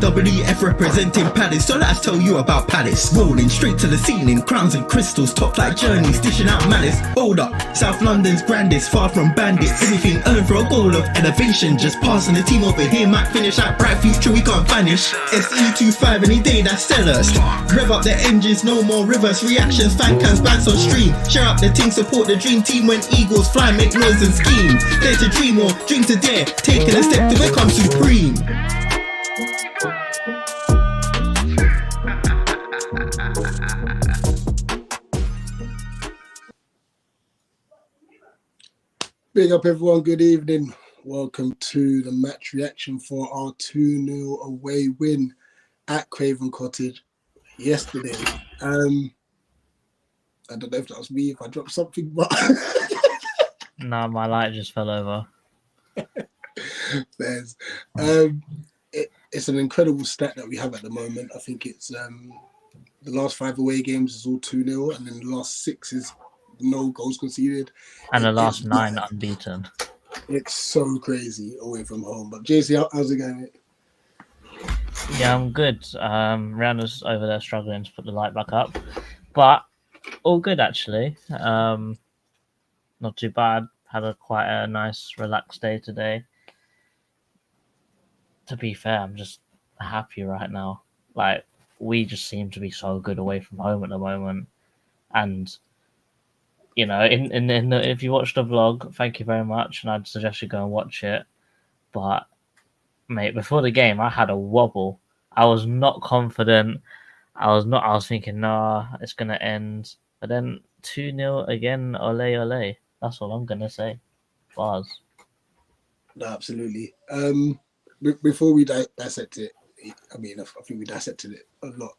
WF representing Palace, so let's tell you about Palace. Rolling straight to the ceiling, crowns and crystals, top like journeys, dishing out malice. Hold up, South London's grandest, far from bandits. Anything earned for a goal of elevation, just passing the team over here might finish out bright future, we can't vanish. SE25 any day, that's sellers. Rev up the engines, no more reverse reactions, fan cams, bands on stream. Share up the team, support the dream team when Eagles fly, make noise and scheme. Dare to dream or dream to dare, taking a step to become supreme. Big up everyone, good evening. Welcome to the match reaction for our 2-0 away win at Craven Cottage yesterday. I don't know if that was me, if I dropped something, but... No, my light just fell over. It's an incredible stat that we have at the moment. I think it's the last 5 away games is all 2-0, and then the last 6 is no goals conceded. And the last 9 unbeaten. It's so crazy away from home. But JC, how's it going, mate? Yeah, I'm good. Rihanna's over there struggling to put the light back up. But all good, actually. Not too bad. Had quite a nice, relaxed day today. To be fair, I'm just happy right now. Like, we just seem to be so good away from home at the moment. And, you know, if you watch the vlog, thank you very much. And I'd suggest you go and watch it. But, mate, before the game, I had a wobble. I was not confident. I was thinking, nah, it's going to end. But then 2-0 again, ole, ole. That's all I'm going to say. Bars. No, absolutely. Before we dissect it, I mean, I think we dissected it a lot,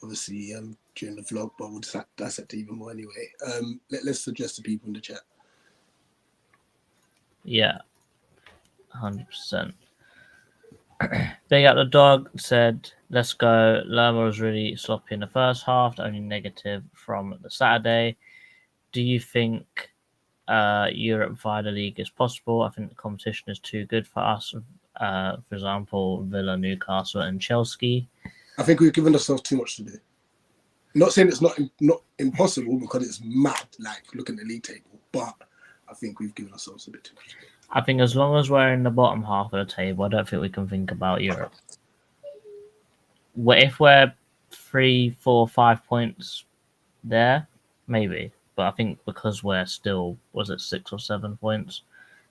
obviously, during the vlog, but we'll dissect it even more anyway. Let's address the people in the chat. Yeah, 100%. Big Up the Dog said, let's go. Lerma was really sloppy in the first half, only negative from the Saturday. Do you think Europe via the league is possible? I think the competition is too good for us. For example, Villa, Newcastle, and Chelsea. I think we've given ourselves too much to do. Not saying it's not impossible, because it's mad, like, look at the league table, but I think we've given ourselves a bit too much to do. I think as long as we're in the bottom half of the table, I don't think we can think about Europe. If we're 3, 4, 5 points there, maybe. But I think because we're still, 6 or 7 points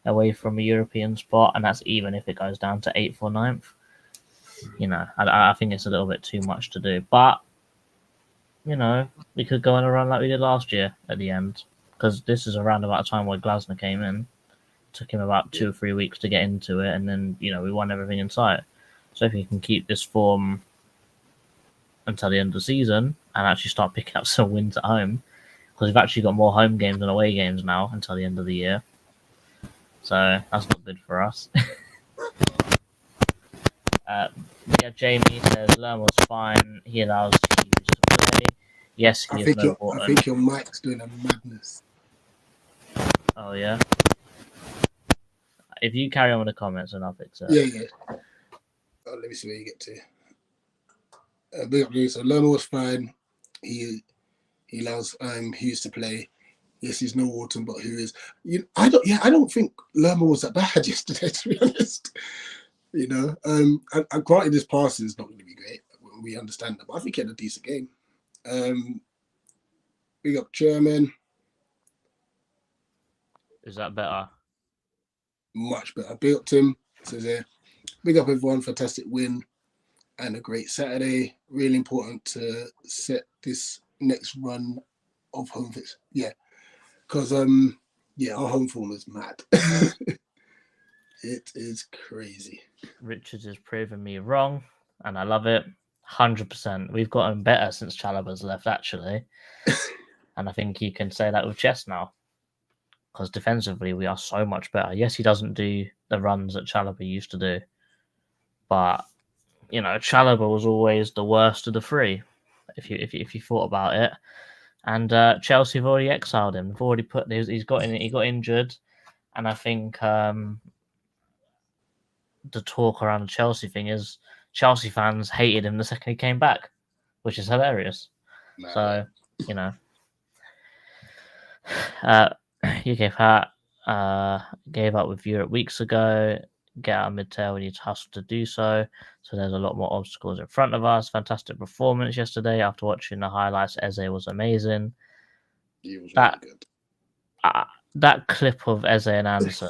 away from a European spot, and that's even if it goes down to 8th or 9th, you know, I think it's a little bit too much to do. But, you know, we could go on a run like we did last year at the end, because this is around about the time where Glasner came in. Took him about 2 or 3 weeks to get into it, and then, you know, we won everything in sight. So if we can keep this form until the end of the season and actually start picking up some wins at home, because we've actually got more home games than away games now until the end of the year. So that's not good for us. Yeah, Jamie says Lerma was fine. He allows Hughes to play. Yes, I think your mic's doing a madness. Oh, yeah? If you carry on with the comments, then I'll fix it. Yeah. Oh, let me see where you get to. Big up, so Lerma was fine. He allows Hughes to play. Yes, he's no Wharton, but who is? I don't think Lerma was that bad yesterday, to be honest. You know, and granted, his passing is not going to be great. We understand that, but I think he had a decent game. Big up Chairman. Is that better? Much better. Big up Tim. Says there. Big up everyone. Fantastic win and a great Saturday. Really important to set this next run of home fix. Yeah. Because our home form is mad. It is crazy. Richards has proven me wrong, and I love it. 100%. We've gotten better since Chalobah's left, actually. And I think you can say that with Chess now. Because defensively, we are so much better. Yes, he doesn't do the runs that Chalobah used to do. But, you know, Chalobah was always the worst of the three, if you thought about it. And Chelsea have already exiled him. They've already he got injured. And I think the talk around the Chelsea thing is Chelsea fans hated him the second he came back, which is hilarious. So, you know, UK Pat gave up with Europe weeks ago. Get out of mid-tail, we need to hustle to do so. So there's a lot more obstacles in front of us. Fantastic performance yesterday. After watching the highlights, Eze was amazing. He was really good. That clip of Eze and Anderson,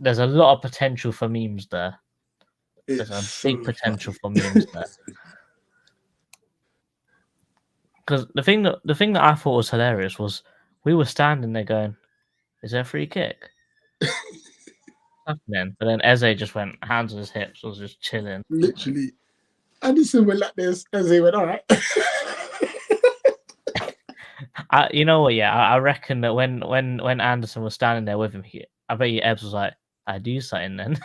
there's a lot of potential for memes there. There's a big potential for memes there. Because the thing that I thought was hilarious was we were standing there going, "Is there a free kick?" Happening, but then Eze just went hands on his hips, was just chilling. Literally, Anderson went like this. Eze went, "All right." You know what? Yeah, I reckon that when Anderson was standing there with him, I bet you Ebbs was like, "I do something then."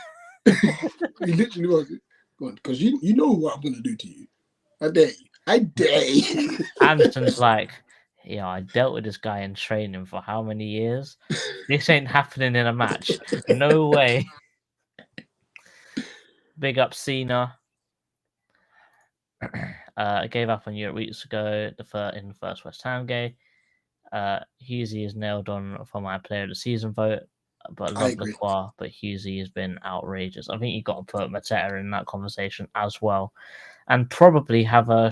He literally was. Go on, because you know what I'm gonna do to you. I dare you. I dare you. Anderson's like, "Yeah, I dealt with this guy in training for how many years? This ain't happening in a match. No way." Big up Cena. Gave up on Europe weeks ago. In the first West Ham game. Husey is nailed on for my player of the season vote, but love Lacroix. But Husey has been outrageous. I think you got to put Mateta in that conversation as well, and probably have a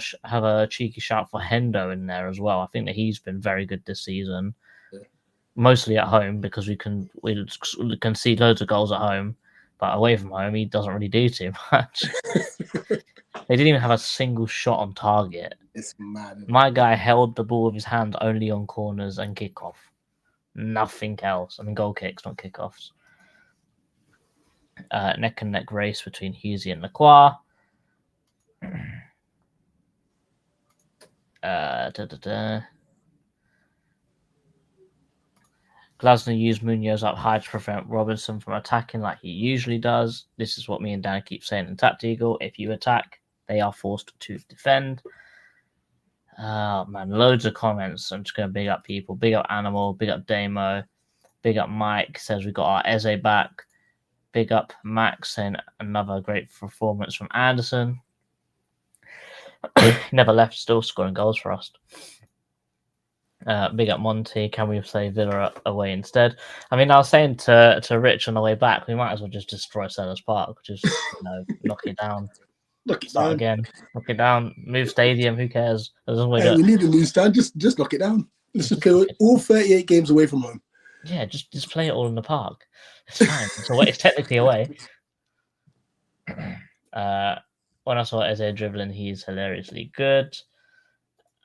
cheeky shout for Hendo in there as well. I think that he's been very good this season, mostly at home because we can see loads of goals at home, but away from home he doesn't really do too much. They didn't even have a single shot on target. It's mad. My guy held the ball with his hand only on corners and kickoff. Nothing else. I mean, goal kicks, not kickoffs. Neck and neck race between Husey and Lacroix. Glasner used Munoz up high to prevent Robinson from attacking like he usually does. This is what me and Dan keep saying in Tapped Eagle. If you attack, they are forced to defend. Oh, man, loads of comments. I'm just going to big up people. Big up Animal, big up Damo, big up Mike, says we got our Eze back. Big up Max, saying another great performance from Anderson. Never left, still scoring goals for us. Big up Monty, can we play Villa away instead? I mean, I was saying to Rich on the way back, we might as well just destroy Sellers Park. Just, knock it down. Start again. Knock it down. Move stadium. Who cares? As long as we need a new stand. Just knock it down. Let's just play all 38 games away from home. Yeah, just play it all in the park. It's fine. It's technically away. When I saw Eze dribbling, he's hilariously good.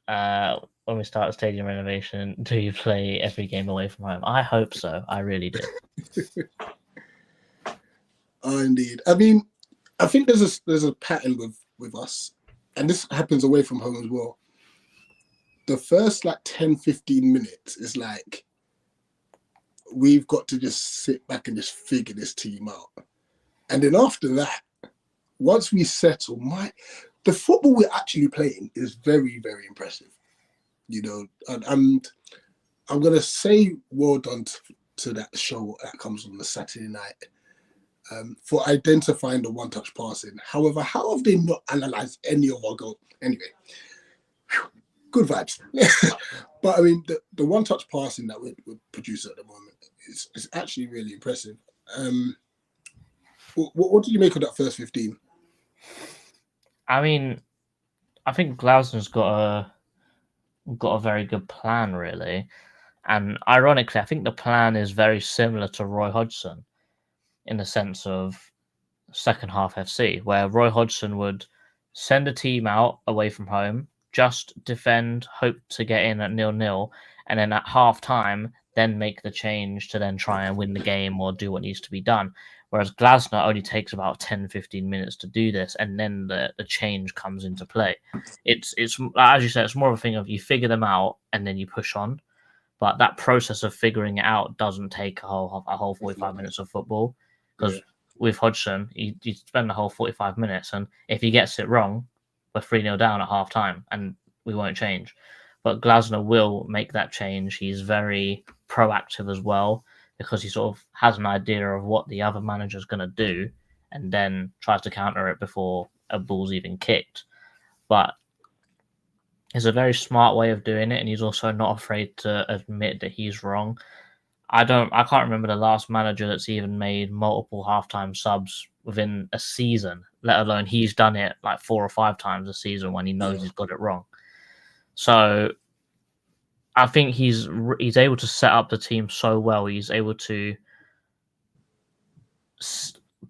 When we start stadium renovation, do you play every game away from home? I hope so. I really do. Oh, indeed. I mean, I think there's a pattern with us, and this happens away from home as well. The first 10-15 minutes is like we've got to just sit back and just figure this team out, and then after that, once we settle, the football we're actually playing is very, very impressive. And I'm gonna say well done to that show that comes on the Saturday night. For identifying the one-touch passing. However, how have they not analysed any of our goals? Anyway, good vibes. But I mean, the one-touch passing that we're producing at the moment is actually really impressive. What do you make of that first 15? I mean, I think Glasner's got a very good plan, really. And ironically, I think the plan is very similar to Roy Hodgson, in the sense of second half FC, where Roy Hodgson would send a team out away from home, just defend, hope to get in at 0-0, and then at half time, then make the change to then try and win the game or do what needs to be done. Whereas Glasner only takes about 10-15 minutes to do this, and then the change comes into play. It's as you said, it's more of a thing of you figure them out and then you push on. But that process of figuring it out doesn't take a whole 45 minutes of football. Because with Hodgson, you spend the whole 45 minutes, and if he gets it wrong, we're 3-0 down at half time, and we won't change. But Glasner will make that change. He's very proactive as well, because he sort of has an idea of what the other manager's going to do, and then tries to counter it before a ball's even kicked. But it's a very smart way of doing it, and he's also not afraid to admit that he's wrong. I can't remember the last manager that's even made multiple halftime subs within a season, let alone he's done it like 4 or 5 times a season when he knows he's got it wrong. So I think he's able to set up the team so well. He's able to,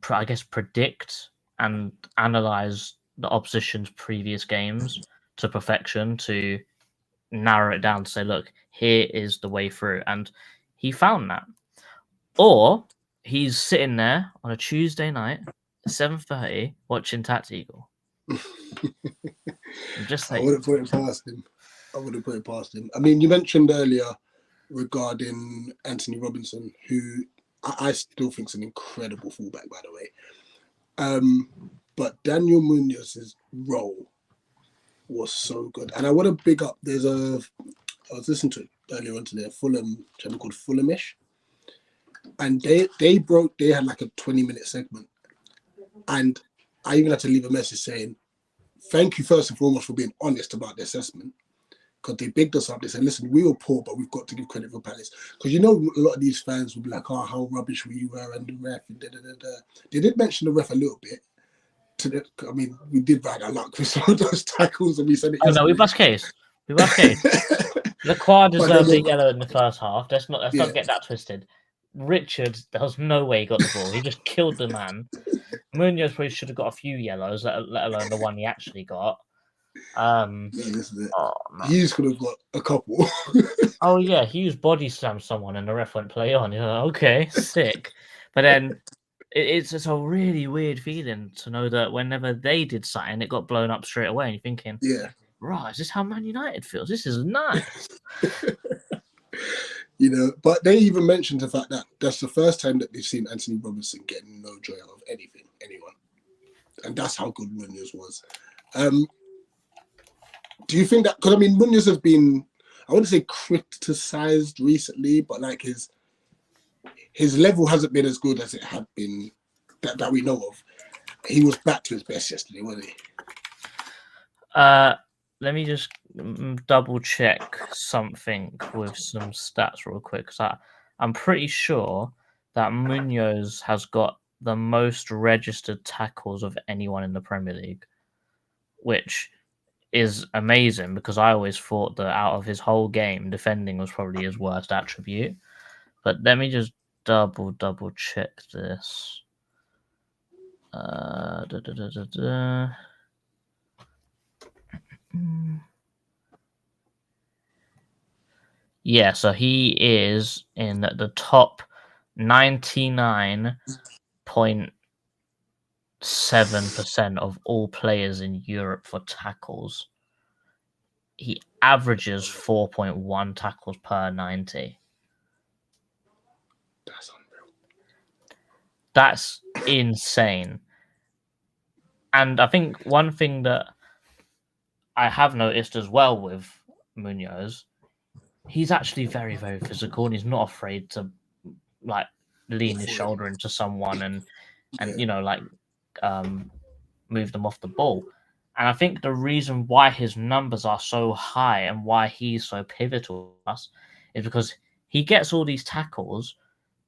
I guess, predict and analyze the opposition's previous games to perfection to narrow it down to say, look, here is the way through. And he found that. Or he's sitting there on a Tuesday night, 7:30, watching Tactical. I'm just saying. I wouldn't put it past him. I mean, you mentioned earlier regarding Anthony Robinson, who I still think is an incredible fullback, by the way. But Daniel Munoz's role was so good. And I want to big up, I was listening to it earlier on today, a Fulham channel called Fulhamish. And they had like a 20-minute segment. And I even had to leave a message saying, thank you first and foremost for being honest about the assessment. Because they bigged us up. They said, listen, we were poor, but we've got to give credit for Palace. Because you know, a lot of these fans will be like, oh, how rubbish we were and the ref. And da, da, da, da. They did mention the ref a little bit. I mean, we did ride our luck with some of those tackles, and we said it. Oh no, we bust case. Lacroix deserved a yellow in the first half. Let's not get that twisted. Richard, there was no way he got the ball. He just killed the man. Munoz probably should have got a few yellows, let alone the one he actually got. Hughes could have got a couple. Oh yeah, Hughes body slammed someone and the ref went play on. You're like, okay, sick. But then it's a really weird feeling to know that whenever they did something, it got blown up straight away. And you're thinking, right, is this how Man United feels? This is nice. You know, but they even mentioned the fact that that's the first time that they've seen Anthony Robinson getting no joy out of anyone. And that's how good Munoz was. Do you think that, because I mean, Munoz has been, I wouldn't say criticised recently, but like his level hasn't been as good as it had been that we know of. He was back to his best yesterday, wasn't he? Let me just double check something with some stats real quick. Because I'm pretty sure that Munoz has got the most registered tackles of anyone in the Premier League, which is amazing because I always thought that out of his whole game, defending was probably his worst attribute. But let me just double check this. Yeah, so he is in the top 99.7% of all players in Europe for tackles. He averages 4.1 tackles per 90. That's unreal. That's insane. And I think one thing that I have noticed as well with Munoz, he's actually very, very physical, and he's not afraid to like lean his shoulder into someone and you know, like move them off the ball. And I think the reason why his numbers are so high and why he's so pivotal to us is because he gets all these tackles.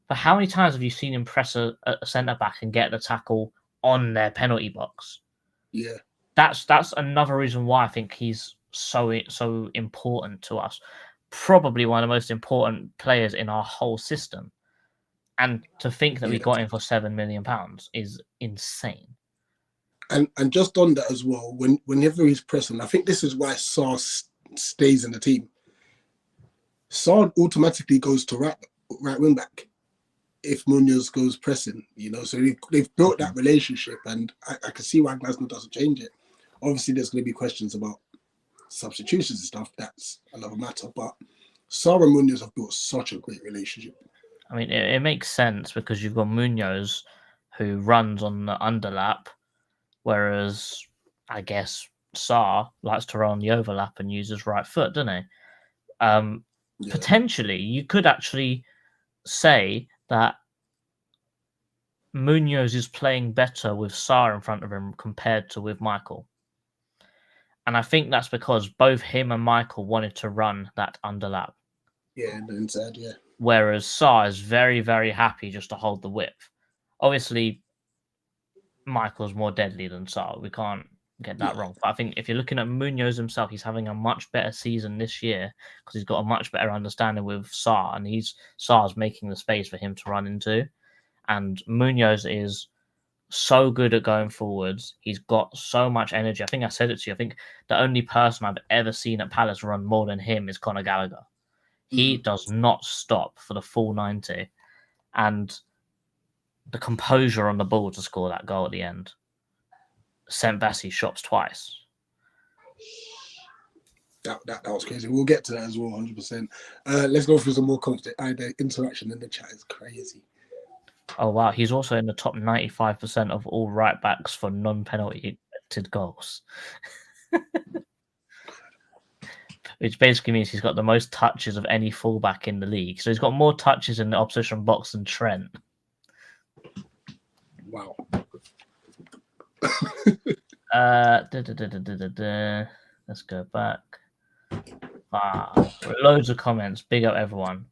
But how many times have you seen him press a centre back and get the tackle on their penalty box? Yeah, that's another reason why I think he's so important to us. Probably one of the most important players in our whole system. And to think that we got him for £7 million is insane. And just on that as well, whenever he's pressing, I think this is why Sarr stays in the team. Sarr automatically goes to right wing back if Munoz goes pressing, you know. So they've built that relationship, and I can see why Glasner doesn't change it. Obviously, there's going to be questions about substitutions and stuff. That's another matter. But Sarr and Munoz have built such a great relationship. I mean, it makes sense because you've got Munoz who runs on the underlap, whereas I guess Sarr likes to run on the overlap and use his right foot, doesn't he? Potentially, you could actually say that Munoz is playing better with Sarr in front of him compared to with Michael. And I think that's because both him and Michael wanted to run that underlap. Yeah, and inside, yeah. Whereas Sarr is very, very happy just to hold the width. Obviously, Michael's more deadly than Sarr. We can't get that wrong. But I think if you're looking at Munoz himself, he's having a much better season this year because he's got a much better understanding with Sarr, and Sarr's making the space for him to run into. And Munoz is so good at going forwards. He's got so much energy. I think I said it to you. I think the only person I've ever seen at Palace run more than him is Conor Gallagher. He does not stop for the full 90. And the composure on the ball to score that goal at the end sent Bassi shops twice. That was crazy. We'll get to that as well, 100%. Let's go through some more comments. The interaction in the chat is crazy. Oh, wow. He's also in the top 95% of all right backs for non-penalty expected goals. Which basically means he's got the most touches of any fullback in the league. So he's got more touches in the opposition box than Trent. Wow. Let's go back. Loads of comments. Big up everyone.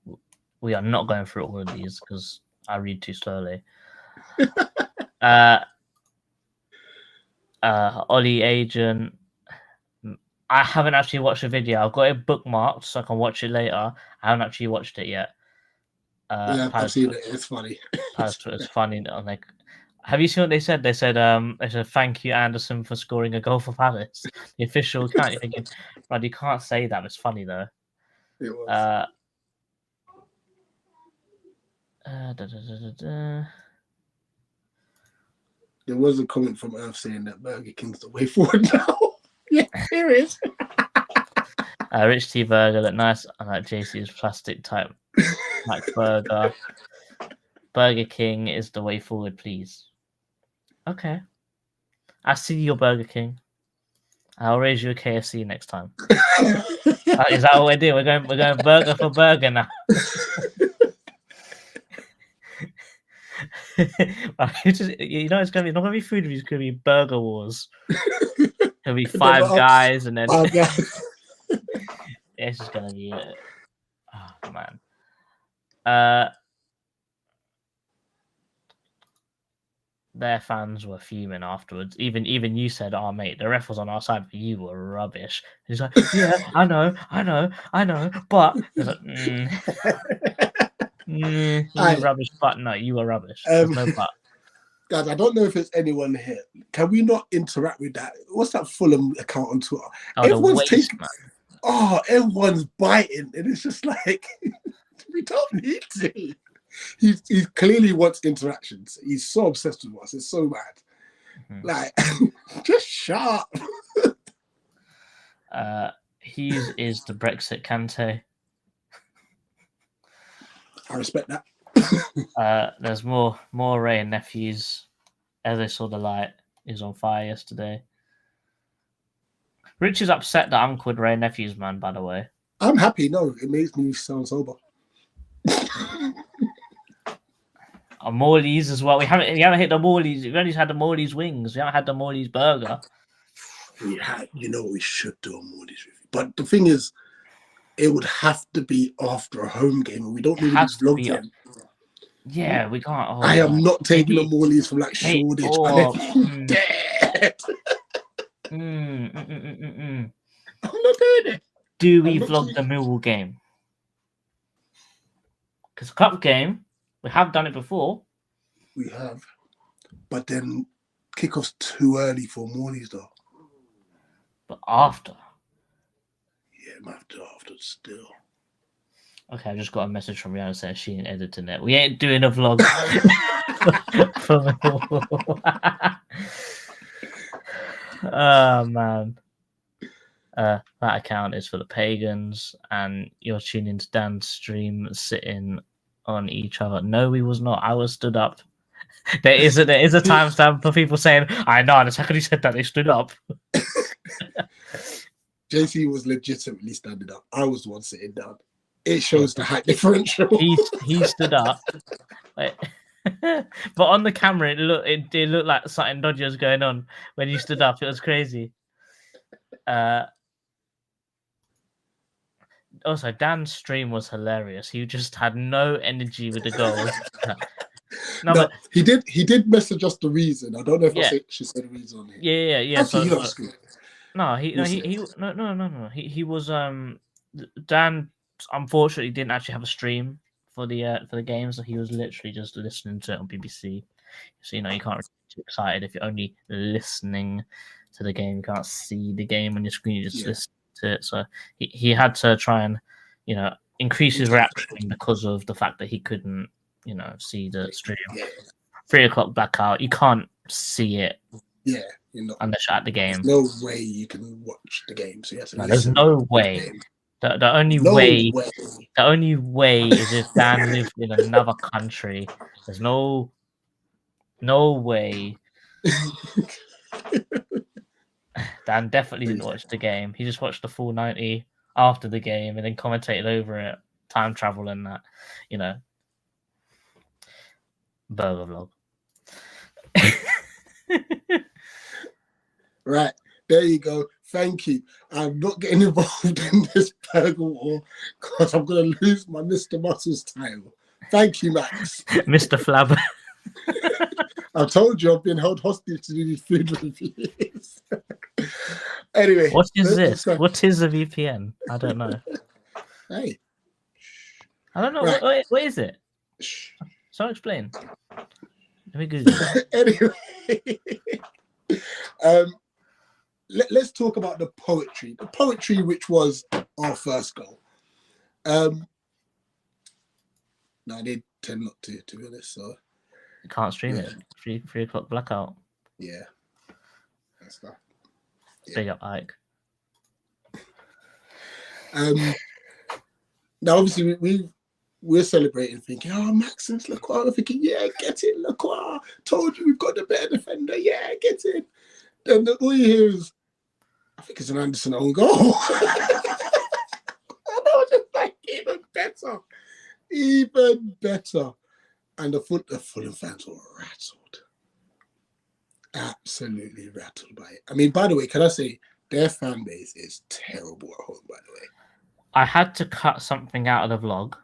We are not going through all of these because I read too slowly. Ollie Agent. I haven't actually watched the video. I've got it bookmarked so I can watch it later. I haven't actually watched it yet. Yeah, I've seen it. It's funny. It's funny. I'm like, have you seen what they said? They said thank you, Anderson, for scoring a goal for Palace. The official account. You're thinking, right, you can't say that. It's funny though. It was. There was a comment from Earth saying that Burger King's the way forward now. Yeah, here it is. Rich T Burger look nice. I like JC's plastic type Mac Burger. Burger King is the way forward, please. Okay. I see your Burger King. I'll raise you a KFC next time. Is that what we're doing? We're going burger for burger now. You know, it's not gonna be food reviews. It's gonna be burger wars. It'll be Five Guys, and then it's just gonna be it. Oh man. Their fans were fuming afterwards. Even you said, "Oh mate, the ref was on our side, but you were rubbish." He's like, "Yeah, I know, but it's like, you were rubbish, but no, you were rubbish." There's no but. Guys, I don't know if there's anyone here. Can we not interact with that? What's that Fulham account on Twitter? Everyone's everyone's biting, and it's just like we don't need to. He clearly wants interactions. He's so obsessed with us. It's so bad. Like, just shut up. Hughes is the Brexit Kante. I respect that. There's more Ray and nephews. As I saw the light, he was on fire yesterday. Rich is upset that I'm called Ray nephews, man. By the way, I'm happy. No, it makes me sound sober. Morley's as well. We haven't hit the Morley's. We've only had the Morley's wings. We haven't had the Morley's burger. You know, we should do a Morley's review. But the thing is, it would have to be after a home game, and we don't really vlog yet. Yeah, we can't. I am not taking the Morley's from like Shoreditch. Dead. I'm not doing it. Do we vlog the Millwall game? Because cup game, we have done it before. We have, but then kickoff's too early for Morley's though. But after. Yeah, it might have to after still. Okay, I just got a message from Rihanna saying she ain't editing it. We ain't doing a vlog. Oh man. That account is for the pagans, and you're tuning into Dan's stream sitting on each other. No, we was not. I was stood up. There is a timestamp for people saying, I know, the second he said that, they stood up. JC was legitimately standing up. I was the one sitting down. It shows the height differential. He stood up. But on the camera, it did look like something dodgy was going on when you stood up. It was crazy. Also, Dan's stream was hilarious. He just had no energy with the goals. No, he did message us the reason. I don't know if Yeah. she said the reason on it. Yeah. Actually, No, he was Dan unfortunately didn't actually have a stream for the game, so he was literally just listening to it on BBC. So you can't really get too excited if you're only listening to the game. You can't see the game on your screen, you just listen to it. So he had to try and increase his reaction because of the fact that he couldn't see the stream. 3 o'clock blackout, you can't see it. Yeah, you're not unless you're at the game. There's no way you can watch the game. So you have to there's no way. The only way is if Dan lived in another country. There's no way. Dan definitely didn't watch the game. He just watched the full 90 after the game and then commentated over it. Time travel and that, Burger vlog. Right, there you go. Thank you. I'm not getting involved in this burger war because I'm going to lose my Mr. Muscles title. Thank you, Max. Mr. Flabber. I told you I've been held hostage to do these food reviews. Anyway. What is this? What is a VPN? I don't know. Hey. I don't know. Right. What is it? So explain. Let me Google it. Anyway. Let's talk about the poetry. The poetry, which was our first goal. No, I did tend not to be honest. So you can't stream it. 3 o'clock blackout. Yeah. That's that. Yeah. Big up, Ike. Now, obviously, we're celebrating, thinking, "Oh, Maxence Lacroix." I'm thinking, "Yeah, get in, Lacroix. Told you we've got the better defender. Yeah, get in." Then all you hear is, I think it's an Anderson own goal. And I was just like, even better. And the Fulham fans were rattled. Absolutely rattled by it. I mean, by the way, can I say, their fan base is terrible at home, by the way. I had to cut something out of the vlog,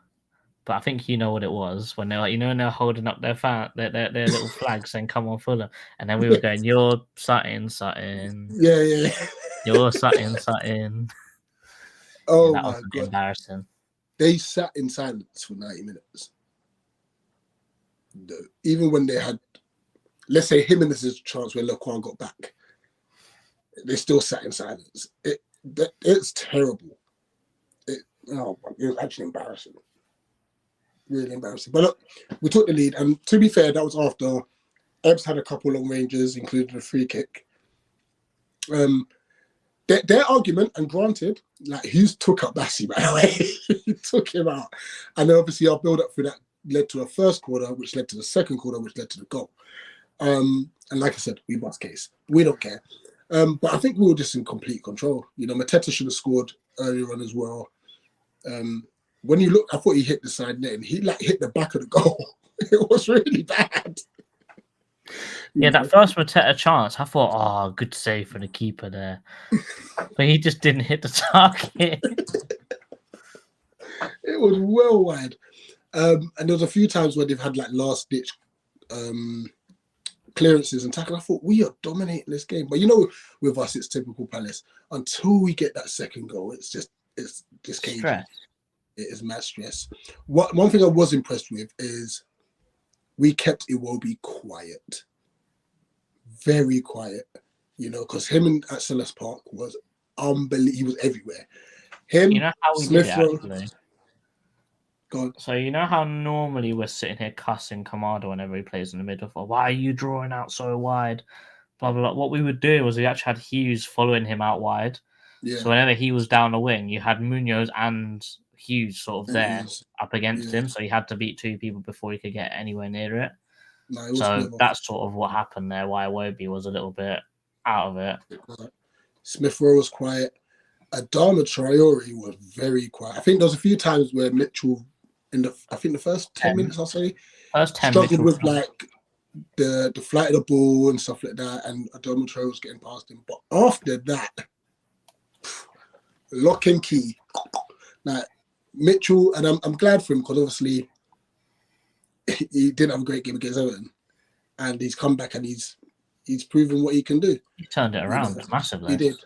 but I think you know what it was when they're like, when they're holding up their little flags saying "Come on, Fulham," and then we were going, "You're something." Yeah. You're something. Oh that my was God. Embarrassing. They sat in silence for 90 minutes. Even when they had, let's say, Jimenez's chance where Lacroix got back, they still sat in silence. It's terrible. It was actually embarrassing. Really embarrassing. But look, we took the lead, and to be fair, that was after Ebbs had a couple long ranges, including a free kick. Their argument, and granted, like Hughes took up Bassi, by the way. He took him out. And then obviously our build-up for that led to a first quarter, which led to the second quarter, which led to the goal. And like I said, we bust case. We don't care. But I think we were just in complete control. Mateta should have scored earlier on as well. When you look, I thought he hit the side net and he hit the back of the goal. It was really bad. Yeah, that first Mateta chance, I thought, good save for the keeper there. But he just didn't hit the target. It was well wide. And there was a few times where they've had last-ditch clearances and tackle. I thought, we are dominating this game. But with us, it's typical Palace. Until we get that second goal, it's just cagey. Stress. It is mad stress. One thing I was impressed with is we kept Iwobi quiet. Very quiet. Because him at Selhurst Park was unbelievable. He was everywhere. Him, how we Smith did it, actually? God. So how normally we're sitting here cussing Kamada whenever he plays in the middle for, why are you drawing out so wide? Blah, blah, blah. What we would do was we actually had Hughes following him out wide. Yeah. So whenever he was down the wing, you had Munoz and Hughes sort of there up against him. So he had to beat 2 people before he could get anywhere near it. No, so that's sort of what happened there, why Iwobi was a little bit out of it. Smith Rowe was quiet. Adama Traore was very quiet. I think there was a few times where Mitchell, the first 10 minutes, I'll say, First 10 struggled Mitchell with like the flight of the ball and stuff like that, and Adama Traore was getting past him. But after that, lock and key. Like Mitchell, and I'm glad for him because obviously he didn't have a great game against Everton, and he's come back and he's proven what he can do. He turned it around massively. He did,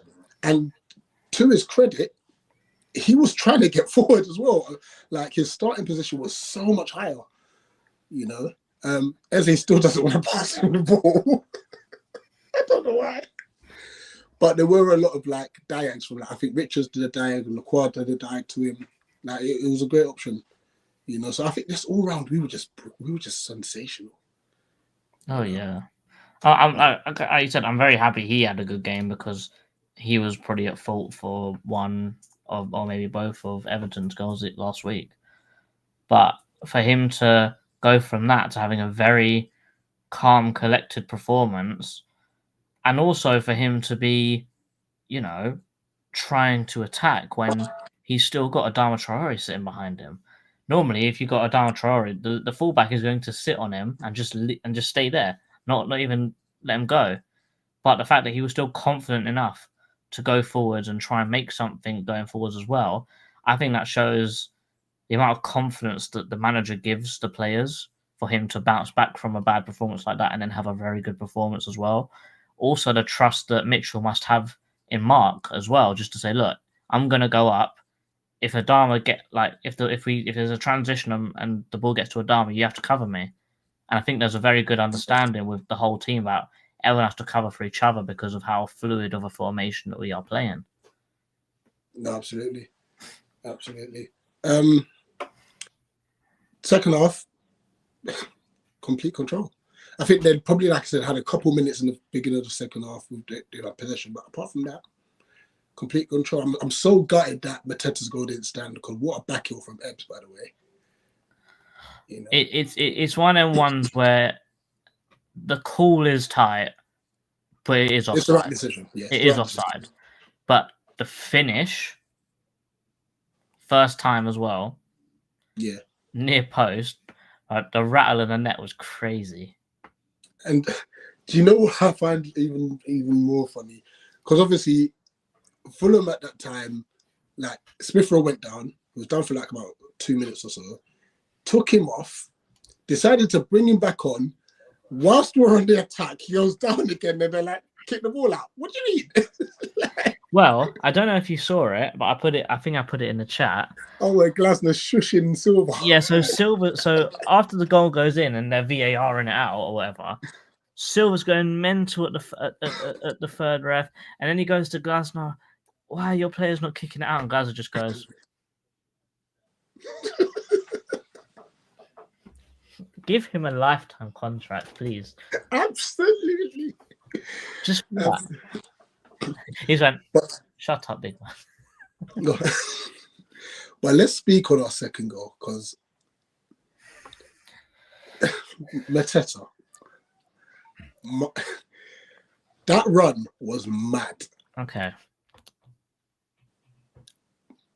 and to his credit, he was trying to get forward as well. Like his starting position was so much higher, you know. Eze still doesn't want to pass him the ball. I don't know why. But there were a lot of like diags from like I think Richards did a diag and Lacroix did a diag to him. Like it was a great option, you know. So I think this all round we were just sensational. Oh yeah. I said I'm very happy he had a good game because he was probably at fault for one of or maybe both of Everton's goals last week. But for him to go from that to having a very calm, collected performance, and also for him to be, you know, trying to attack when he's still got Adama Traore sitting behind him. Normally, if you've got Adama Traore, the fullback is going to sit on him and just stay there, not even let him go. But the fact that he was still confident enough to go forwards and try and make something going forwards as well, I think that shows the amount of confidence that the manager gives the players for him to bounce back from a bad performance like that and then have a very good performance as well. Also, the trust that Mitchell must have in Mark as well, just to say, look, I'm going to go up. If Adama if there's a transition and the ball gets to Adama, you have to cover me. And I think there's a very good understanding with the whole team about everyone has to cover for each other because of how fluid of a formation that we are playing. No, absolutely. Second half, complete control. I think they'd probably, like I said, had a couple minutes in the beginning of the second half with their possession, but apart from that, complete control. I'm so gutted that Mateta's goal didn't stand because what a back heel from Ebbs, by the way. You know? It's one of them ones where the call is tight, but it is offside. It's the right decision. Yeah, it is offside. Decision. But the finish, first time as well. Yeah. Near post, the rattle in the net was crazy. And do you know what I find even more funny? Because obviously, Fulham at that time, like Smith Rowe went down. He was down for like about 2 minutes or so. Took him off, decided to bring him back on. Whilst we're on the attack, he goes down again, and they're like, kick the ball out. What do you mean? Well, I don't know if you saw it, but I think I put it in the chat. Oh, where Glasner shushing Silva. Yeah, so Silva. So after the goal goes in and they're VARing it out or whatever, Silva's going mental at the third ref, and then he goes to Glasner. Why are your players not kicking it out? And Glasner just goes, "Give him a lifetime contract, please." Absolutely. Just what? He's went, shut up, big man. No. But let's speak on our second goal because Mateta, that run was mad. Okay.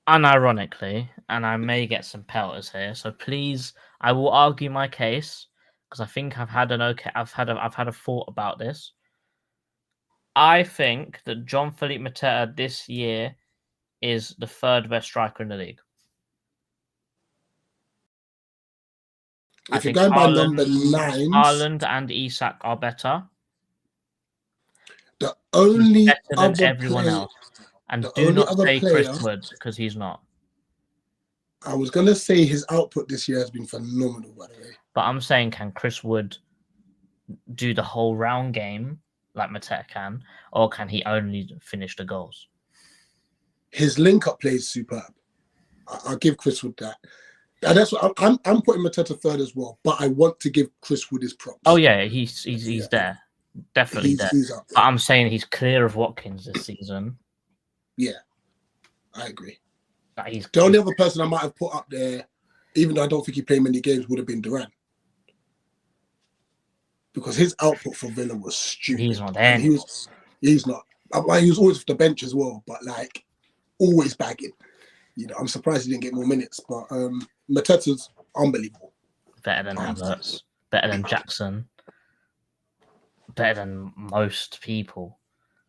Unironically, and I may get some pelters here, so please, I will argue my case because I think I've had a thought about this. I think that Jean-Philippe Mateta this year is the third best striker in the league. If you're going by number 9, Haaland and Isak are better. The only better than other everyone player, else. And do not say Chris Wood because he's not. I was going to say his output this year has been phenomenal, by the way. But I'm saying, can Chris Wood do the whole round game like Mateta can, or can he only finish the goals? His link-up play is superb. I'll give Chris Wood that. And that's what I'm putting Mateta third as well, but I want to give Chris Wood his props. Oh yeah, he's there. Definitely there. He's up there. But I'm saying he's clear of Watkins this season. Yeah, I agree. He's the only other person I might have put up there, even though I don't think he played many games, would have been Duran. Because his output for Villa was stupid. He's not there. He's not. He was always off the bench as well, but like always bagging. You know, I'm surprised he didn't get more minutes. But Mateta's unbelievable. better than Havertz, better than Jackson, better than most people.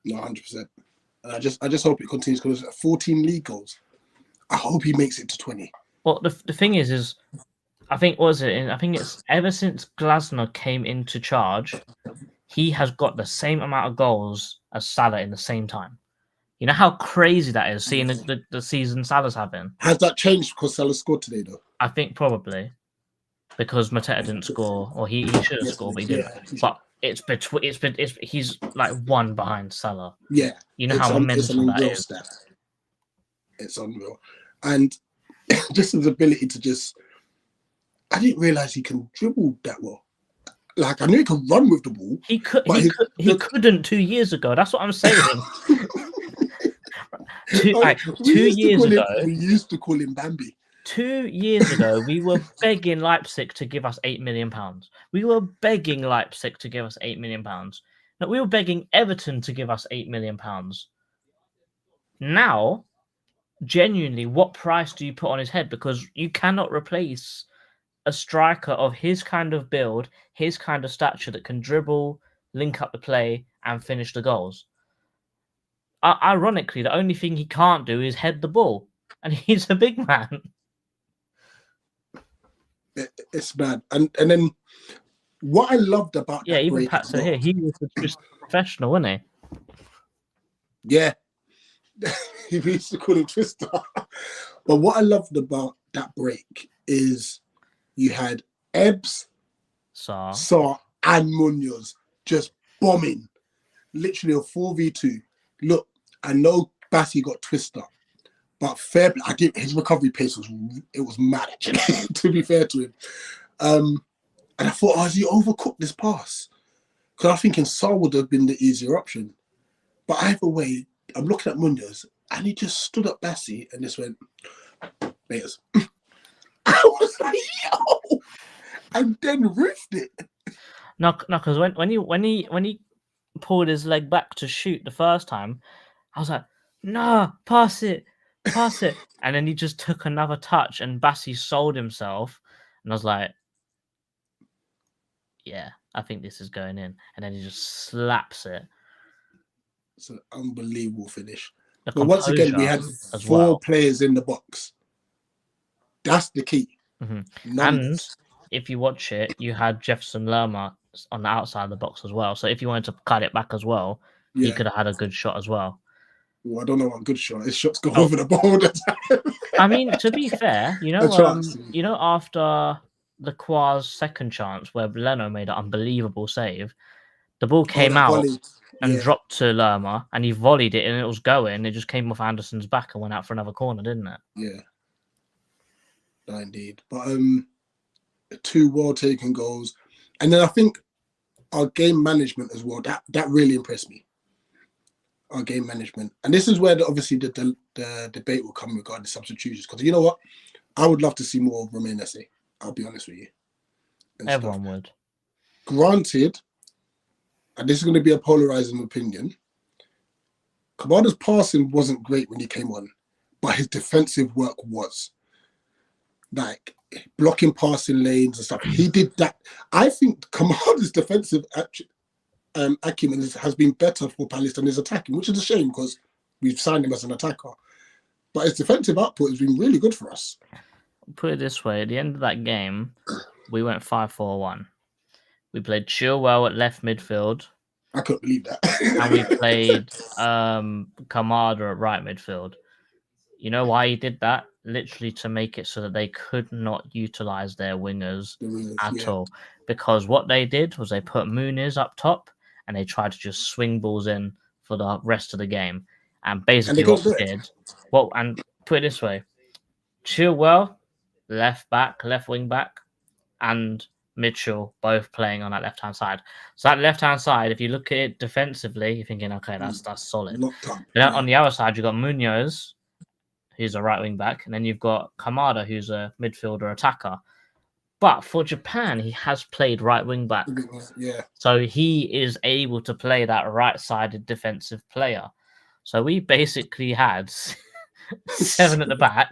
No, 100%. And I just hope it continues because 14 league goals. I hope he makes it to 20. Well, the thing is I think I think it's ever since Glasner came into charge, he has got the same amount of goals as Salah in the same time. You know how crazy that is, seeing the season Salah's having. Has that changed because Salah scored today, though? I think probably because Mateta didn't score, or he should have scored, but he didn't. But he's like one behind Salah. Yeah, you know how mental that is. Stat. It's unreal, and just his ability to just—I didn't realize he can dribble that well. Like I knew he could run with the ball. He couldn't 2 years ago. That's what I'm saying. 2 years ago, we used to call him Bambi. 2 years ago, we were begging Leipzig to give us £8 million. We were begging Leipzig to give us £8 million. No, we were begging Everton to give us £8 million. Now, genuinely, what price do you put on his head? Because you cannot replace a striker of his kind of build, his kind of stature that can dribble, link up the play, and finish the goals. Ironically, the only thing he can't do is head the ball, and he's a big man. It's bad, and then what I loved about even Pat said here he was just professional, wasn't he? Yeah, he used to call him Twister. But what I loved about that break is you had Ebbs, Sarr, and Munoz just bombing, literally a 4v2. Look, I know Bassi got Twister, but fair. His recovery pace was mad actually. To be fair to him, and I thought, has he overcooked this pass? Because I'm thinking Sarr would have been the easier option. But either way, I'm looking at Munoz, and he just stood up Bassi and just went, "Laters." I was like, yo, and then roofed it. No, because when he pulled his leg back to shoot the first time, I was like, nah, pass it. And then he just took another touch and Bassi sold himself. And I was like, yeah, I think this is going in. And then he just slaps it. It's an unbelievable finish. But once again, we had four players in the box. That's the key. Mm-hmm. And if you watch it, you had Jefferson Lerma on the outside of the box as well. So if you wanted to cut it back as well, he could have had a good shot as well. Well, I don't know what good shot. His shots go over the ball all the time. I mean, to be fair, after the Quaz second chance where Leno made an unbelievable save, the ball came out and dropped to Lerma, and he volleyed it, and it was going. It just came off Anderson's back and went out for another corner, didn't it? Yeah. No, indeed. But 2 well-taken goals. And then I think our game management as well, that really impressed me. Our game management. And this is where obviously the debate will come regarding substitutions. Because you know what? I would love to see more of Romain Esse. I'll be honest with you. Everyone would. Granted, and this is going to be a polarizing opinion, Kamada's passing wasn't great when he came on, but his defensive work was. Like blocking passing lanes and stuff. He did that. I think Kamada's defensive acumen has been better for Palace than his attacking, which is a shame because we've signed him as an attacker. But his defensive output has been really good for us. Put it this way, at the end of that game, we went 5-4-1. We played Chilwell at left midfield. I couldn't believe that. And we played Kamada at right midfield. You know why he did that? Literally to make it so that they could not utilize their wingers at all. Because what they did was they put Munoz up top and they tried to just swing balls in for the rest of the game. And basically what we did, and put it this way, Chilwell, left wing back, and Mitchell both playing on that left-hand side. So that left-hand side, if you look at it defensively, you're thinking, okay, that's solid. Then on the other side, you've got Munoz, who's a right wing back, and then you've got Kamada, who's a midfielder attacker. But for Japan, he has played right wing back. Yeah. So he is able to play that right-sided defensive player. So we basically had 7 at the back.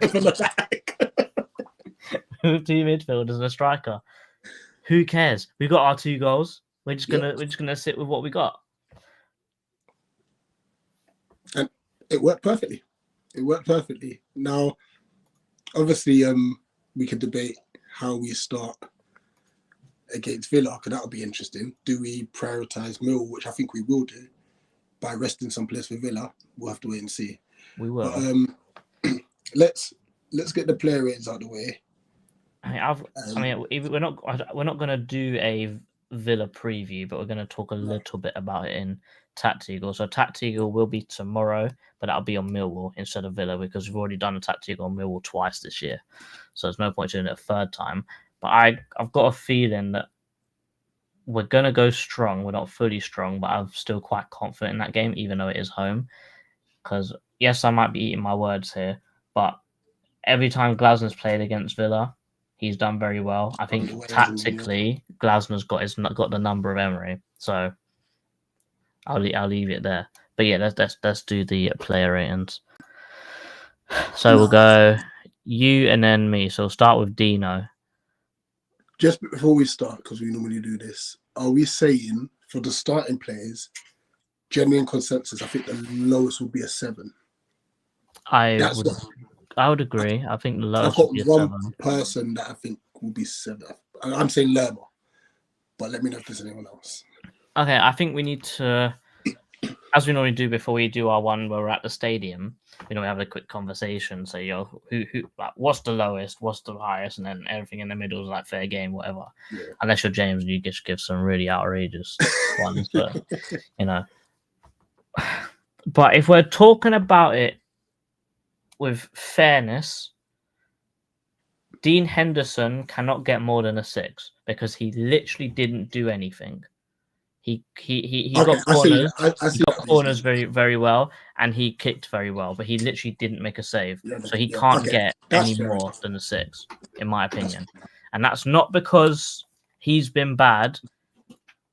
With 2 midfielders and a striker. Who cares? We got our 2 goals. We're just gonna sit with what we got. And it worked perfectly. Now, obviously, we could debate how we start against Villa, because that'll be interesting. Do we prioritise Mill, which I think we will do, by resting some players for Villa? We'll have to wait and see. We will. But let's get the player ratings out of the way. We're not going to do a Villa preview, but we're going to talk a little bit about it in Tactical. So Tactical will be tomorrow, but that'll be on Millwall instead of Villa, because we've already done a Tactical on Millwall twice this year. So there's no point doing it a third time. But I've got a feeling that we're going to go strong. We're not fully strong, but I'm still quite confident in that game, even though it is home. Because, yes, I might be eating my words here, but every time Glasner's played against Villa, he's done very well. I think tactically, Glasner's got the number of Emery. So I'll leave it there. But yeah, let's do the player ratings. So we'll go you and then me. So we'll start with Dino. Just before we start, because we normally do this, are we saying for the starting players, genuine consensus, I think the lowest would be a 7? I would agree. I think the lowest I've would be got a 7. one person that I think will be 7. I'm saying Lerma, but let me know if there's anyone else. Okay, I think we need to, as we normally do before we do our one where we're at the stadium, we have a quick conversation. So, who, like, what's the lowest, what's the highest, and then everything in the middle is like fair game, whatever. Yeah. Unless you're James, you just give some really outrageous ones, but But if we're talking about it with fairness, Dean Henderson cannot get more than a 6 because he literally didn't do anything. He got corners. He got corners very, very well, and he kicked very well, but he literally didn't make a save. So he can't get any more than a 6, in my opinion. And that's not because he's been bad.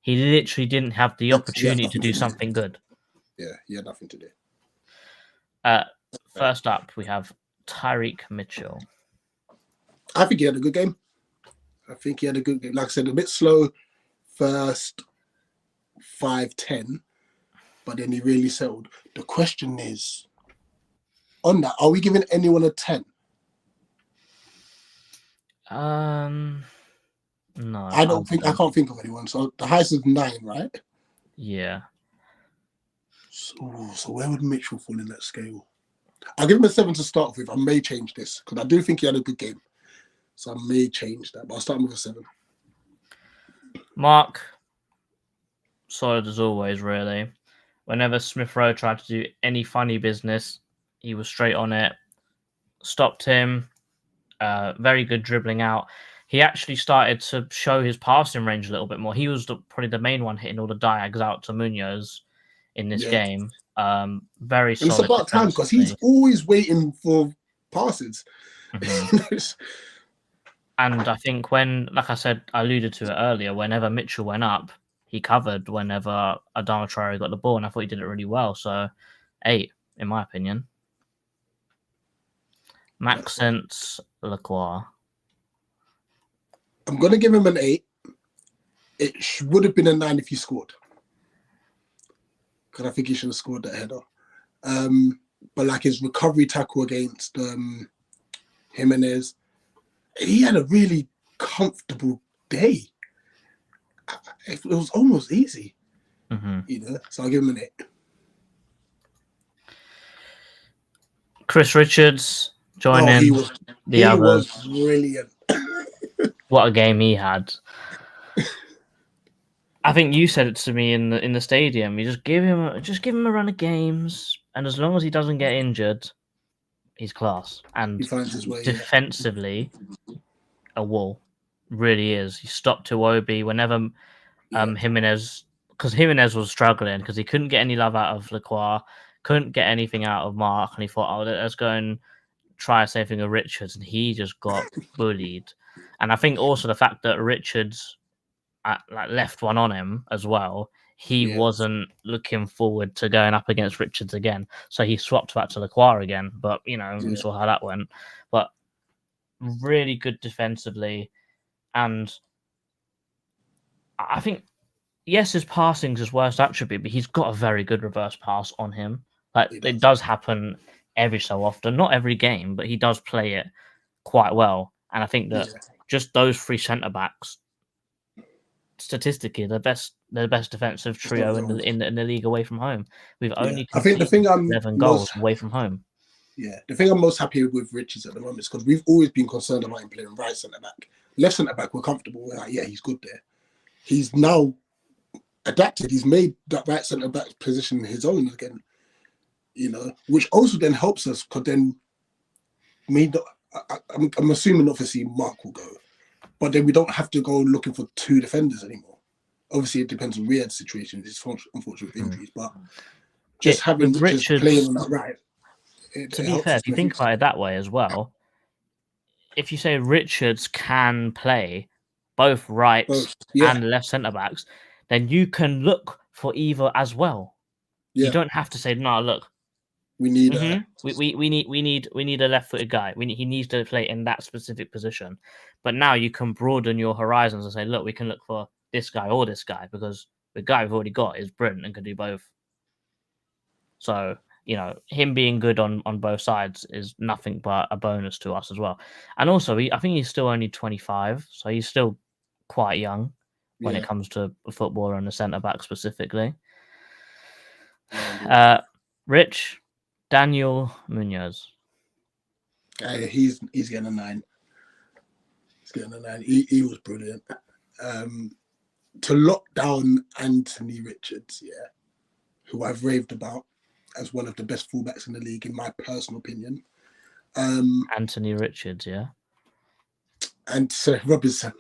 He literally didn't have the opportunity to do something good. Yeah, he had nothing to do. First up, we have Tyreek Mitchell. I think he had a good game. Like I said, a bit slow first 5-10, but then he really settled. The question is, on that, are we giving anyone a 10? No. I can't think of anyone. So the highest is 9, right? Yeah. So where would Mitchell fall in that scale? I'll give him a 7 to start with. I may change this because I do think he had a good game. So I may change that, but I'll start with a 7. Mark, solid as always, really. Whenever Smith Rowe tried to do any funny business, he was straight on it. Stopped him. Very good dribbling out. He actually started to show his passing range a little bit more. He was probably the main one hitting all the diags out to Munoz in this game. Very solid. And it's about time because he's always waiting for passes. Mm-hmm. And I think when, like I said, I alluded to it earlier, whenever Mitchell went up, he covered whenever Adama Traore got the ball, and I thought he did it really well. So, 8, in my opinion. Maxence Lacroix. I'm going to give him an 8. It would have been a 9 if he scored. Because I think he should have scored that header. But like his recovery tackle against Jimenez, he had a really comfortable day. It was almost easy. Mm-hmm. So I'll give him an 8. Chris Richards joining the others. He was brilliant. What a game he had. I think you said it to me in the stadium. You just give him a run of games, and as long as he doesn't get injured, he's class. And he finds his way, defensively, a wall. Really is. He stopped Iwobi whenever Jimenez, because Jimenez was struggling because he couldn't get any love out of Lacroix, couldn't get anything out of Mark, and he thought, let's go and try the same thing with Richards, and he just got bullied. And I think also the fact that Richards left one on him as well, he wasn't looking forward to going up against Richards again. So he swapped back to Lacroix again. But, we saw how that went. But really good defensively. And I think, yes, his passing's his worst attribute, but he's got a very good reverse pass on him. Like, it does happen every so often, not every game, but he does play it quite well. And I think that just those three centre backs, statistically, they're the best defensive trio in the league away from home. We've only I think the thing I'm 11 goals away from home. Yeah, the thing I'm most happy with Richards at the moment is because we've always been concerned about him playing right centre back. Left centre back, we're comfortable. We're like, yeah, he's good there. He's now adapted. He's made that right centre back position his own again. You know, which also then helps us because then I'm assuming obviously Mark will go, but then we don't have to go looking for two defenders anymore. Obviously, it depends on Riyad's situation, his unfortunate injuries, but just having Richards playing on that right. To be fair, if you think about it that way as well, if you say Richards can play both rights and left centre backs, then you can look for either as well. Yeah. You don't have to say, no, look, we need we need a left-footed guy. He needs to play in that specific position. But now you can broaden your horizons and say, look, we can look for this guy or this guy because the guy we've already got is brilliant and can do both. So, you know, him being good on both sides is nothing but a bonus to us as well. And also, I think he's still only 25, so he's still quite young when it comes to football and the centre-back specifically. Rich, Daniel Munoz. He's getting a 9. He's getting a 9. He was brilliant. To lock down Anthony Richards, who I've raved about as one of the best fullbacks in the league, in my personal opinion. Anthony Richards, yeah. And Sir Robinson.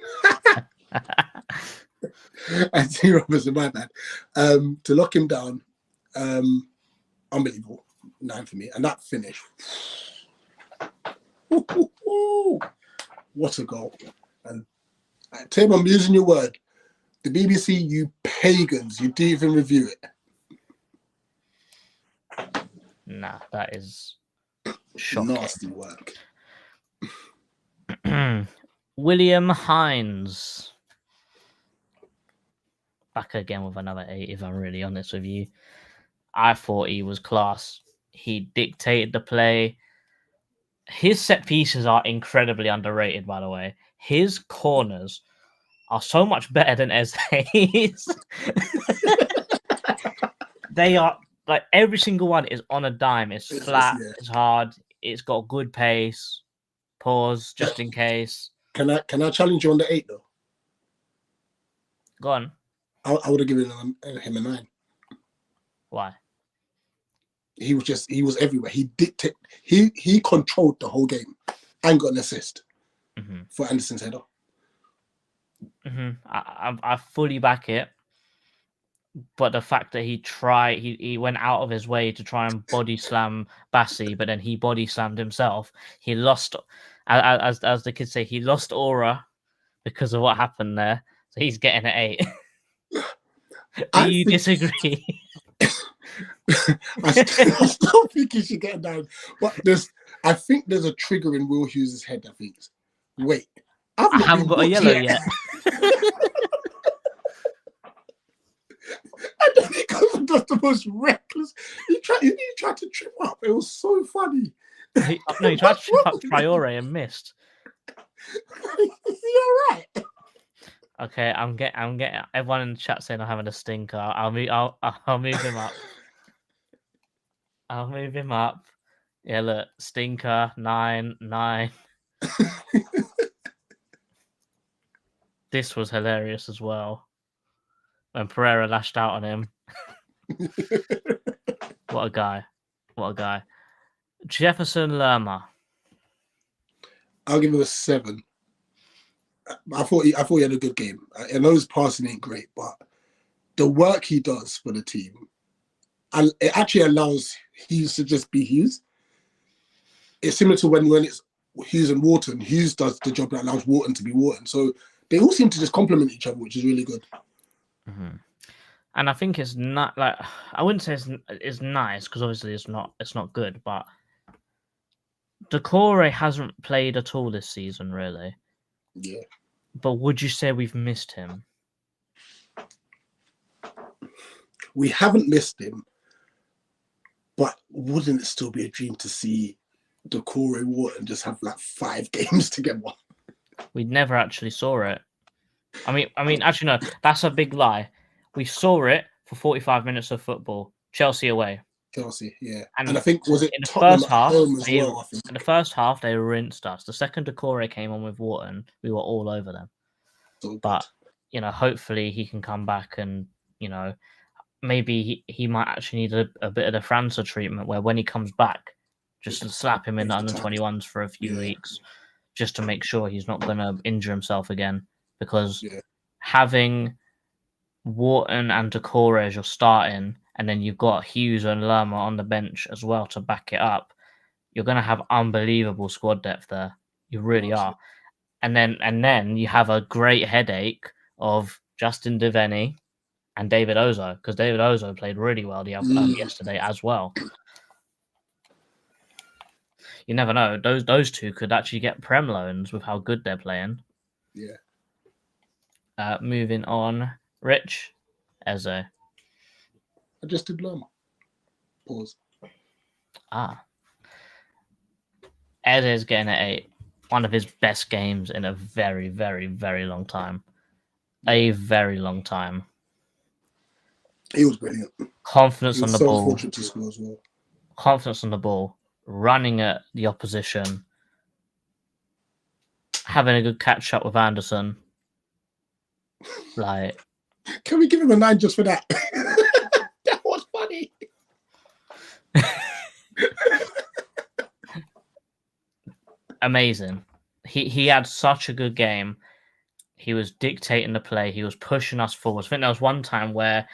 Anthony Robinson, my bad. To lock him down, unbelievable. 9 for me. And that finish. What a goal. And Tim, I'm using your word. The BBC, you pagans, you didn't even review it. Nah, that is shocking. Nasty work. William Hines. Back again with another 8, if I'm really honest with you. I thought he was class. He dictated the play. His set pieces are incredibly underrated, by the way. His corners are so much better than Eze's. They are, like, every single one is on a dime. It's flat, it's hard, it's got good pace. Pause, just in case. Can I challenge you on the 8, though? Go on. I would have given him a 9. Why? He was everywhere. He controlled the whole game and got an assist for Anderson's header. I fully back it. But the fact that he went out of his way to try and body slam Bassi, but then he body slammed himself. He lost, as the kids say, he lost aura because of what happened there. So he's getting an 8. Do you disagree? I still think he should get it down. But I think there's a trigger in Will Hughes' head. I think. Wait, I haven't got a yellow yet. I don't think that's the most reckless. He tried to trip up. It was so funny. He tried to trip up Traore and missed. Is he all right? Okay, I'm getting everyone in the chat saying I'm having a stinker. I'll move him up. I'll move him up. Yeah, look, stinker 9. This was hilarious as well. When Pereira lashed out on him. What a guy. Jefferson Lerma. I'll give him a 7. I thought he had a good game. I know his passing ain't great, but the work he does for the team, and it actually allows Hughes to just be Hughes. It's similar to when it's Hughes and Wharton. Hughes does the job that allows Wharton to be Wharton. So they all seem to just complement each other, which is really good. Mm-hmm. And I think it's not like, I wouldn't say it's nice because obviously it's not good, but Decore hasn't played at all this season, really. Yeah. But would you say we've missed him? We haven't missed him, but wouldn't it still be a dream to see Decore Wharton just have like 5 games together? We never actually saw it. I mean, actually, no, that's a big lie. We saw it for 45 minutes of football. Chelsea away. Chelsea, yeah. And And I think, was it in the Tottenham first at half, home as well? I think. in the first half, they rinsed us. The second Decore came on with Wharton, we were all over them. So good. But, hopefully he can come back and, maybe he might actually need a bit of the França treatment where when he comes back, just to slap him in the under-21s for a few weeks, just to make sure he's not going to injure himself again. Because having Wharton and Decore as you're starting, and then you've got Hughes and Lerma on the bench as well to back it up, you're going to have unbelievable squad depth there. You really are. And then you have a great headache of Justin Devaney and David Ozo, because David Ozo played really well yesterday as well. You never know. Those two could actually get Prem loans with how good they're playing. Yeah. Moving on. Rich, Eze. I just did Lerma. Pause. Eze's getting one of his best games in a very, very, very long time. A very long time. He was brilliant. Confidence on the ball. Fortunate to score as well. Confidence on the ball. Running at the opposition. Having a good catch up with Anderson. Like, can we give him a 9 just for that? That was funny. Amazing. He had such a good game. He was dictating the play. He was pushing us forward. I think there was one time where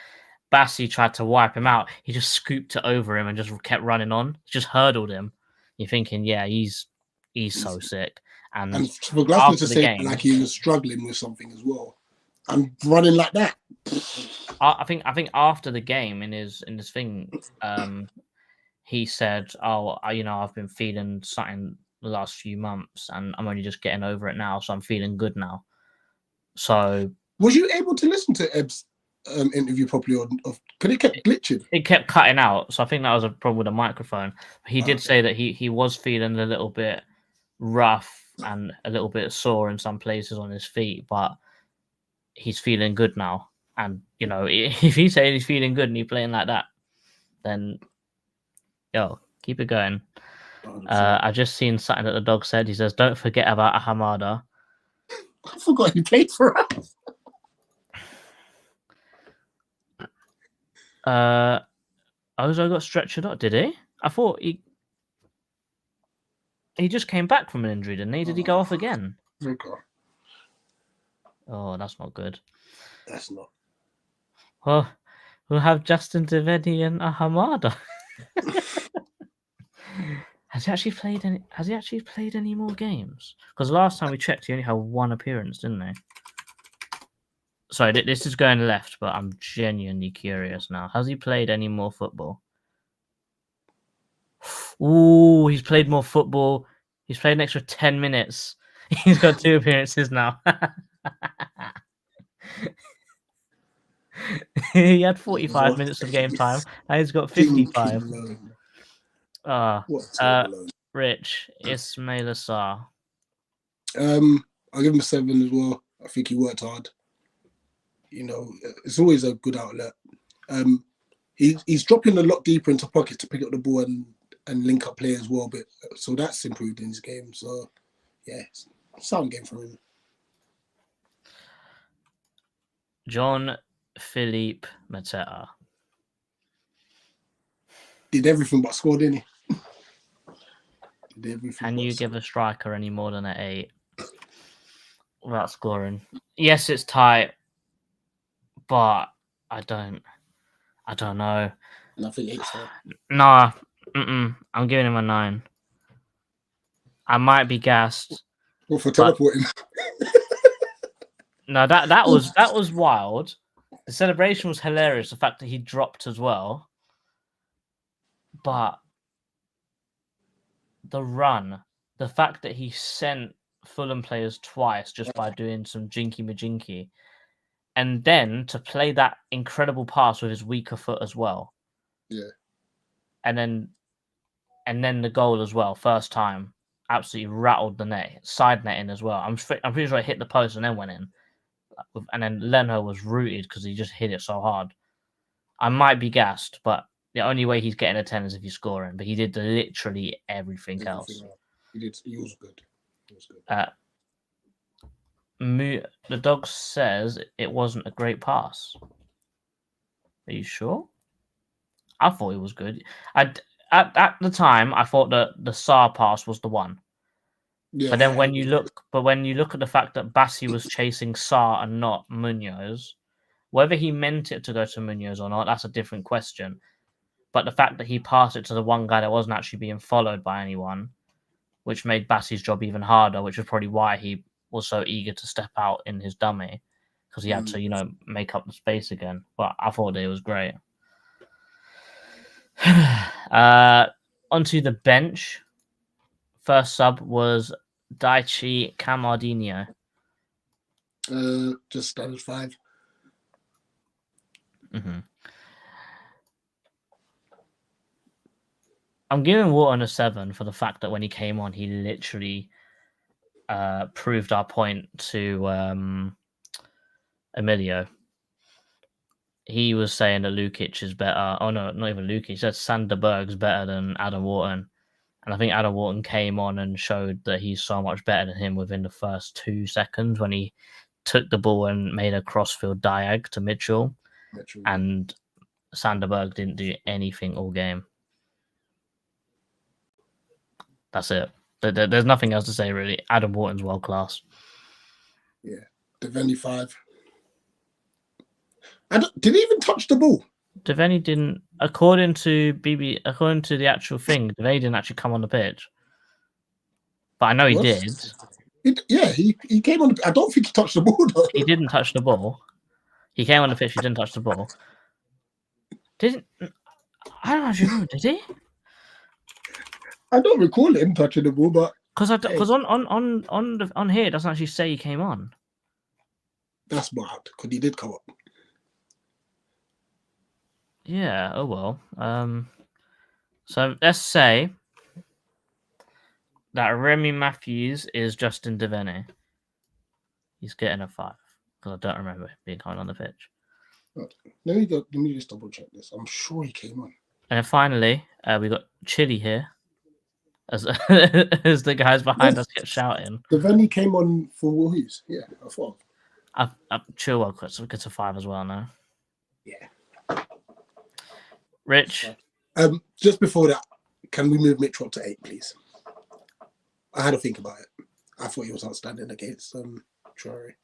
Bassi tried to wipe him out. He just scooped it over him and just kept running on. Just hurdled him. You're thinking, yeah, he's so sick. And for Glasner to say like he was struggling with something as well, and running like that. I think after the game in his thing, he said, "Oh, I've been feeling something the last few months, and I'm only just getting over it now, so I'm feeling good now." So, was you able to listen to Eb's interview properly, or because it kept glitching? It kept cutting out, so I think that was a problem with the microphone. He did say that he was feeling a little bit rough and a little bit sore in some places on his feet, but he's feeling good now. And if he's saying he's feeling good and he's playing like that, then keep it going. I just seen something that the dog said. He says, "Don't forget about Ahamada." I forgot he played for us. Ozo got stretchered out, did he? I thought he just came back from an injury, didn't he? Did he go off again? Okay. Oh, that's not good. That's not. Well, we'll have Justin Devaney and Ahamada. Has he actually played any more games? Because last time we checked, he only had 1 appearance, didn't he? Sorry, this is going left, but I'm genuinely curious now. Has he played any more football? Ooh, he's played more football. He's played an extra 10 minutes. He's got 2 appearances now. He had 45 minutes of game time. Now he's got 55. Rich, Ismail Sarr. I'll give him a 7 as well. I think he worked hard. It's always a good outlet. He's dropping a lot deeper into pockets to pick up the ball and link up play as well. But so that's improved in his game. So yeah, sound game from him. John Philippe Mateta. Did everything but score, didn't he? Can you give a striker any more than an 8 without scoring? Yes, it's tight, but I don't know. Nothing 8. Nah, I'm giving him a 9. I might be gassed. Well, for teleporting. No, that was wild. The celebration was hilarious. The fact that he dropped as well, but the run, the fact that he sent Fulham players twice just by doing some jinky majinky, and then to play that incredible pass with his weaker foot as well. Yeah. And then the goal as well, first time, absolutely rattled the net, side netting as well. I'm pretty sure it hit the post and then went in. And then Leno was rooted because he just hit it so hard. I might be gassed, but the only way he's getting a 10 is if he's scoring. But he did literally everything else. He was good. The dog says it wasn't a great pass. Are you sure? I thought it was good. At the time, I thought that the Sarr pass was the one. Yeah, But then when you look at the fact that Bassi was chasing Sarr and not Munoz, whether he meant it to go to Munoz or not, that's a different question. But the fact that he passed it to the one guy that wasn't actually being followed by anyone, which made Bassi's job even harder, which was probably why he was so eager to step out in his dummy, because he had to, make up the space again. But I thought it was great. Onto the bench. First sub was Daichi Camardino. Just standard 5. Mm-hmm. I'm giving Wharton a 7 for the fact that when he came on, he literally proved our point to Emilio. He was saying that Lukic is better. Oh, no, not even Lukic. He said Sanderberg's better than Adam Wharton. And I think Adam Wharton came on and showed that he's so much better than him within the first 2 seconds when he took the ball and made a crossfield diag to Mitchell. And Sanderberg didn't do anything all game. That's it. There's nothing else to say, really. Adam Wharton's world class. Yeah. Devaney 5. Did he even touch the ball? Devaney didn't, according to the actual thing, Devaney didn't actually come on the pitch. But I know he did. He came on. I don't think he touched the ball, though. He didn't touch the ball. He came on the pitch, he didn't touch the ball. I don't actually know, did he? I don't recall him touching the ball, but because on here it doesn't actually say he came on. That's bad because he did come up. Yeah. Oh well. So let's say that Remy Matthews is Justin Devaney. He's getting a 5 because I don't remember being kind on the pitch. Let me just double check this. I'm sure he came on. And then finally, we got Chili here. As the guys behind us get shouting. Devaney came on for Wolves. Yeah, I thought. Chilwell gets a 5 as well now. Yeah. Rich. Just before that, can we move Mitchell up to 8, please? I had to think about it. I thought he was outstanding against Traore.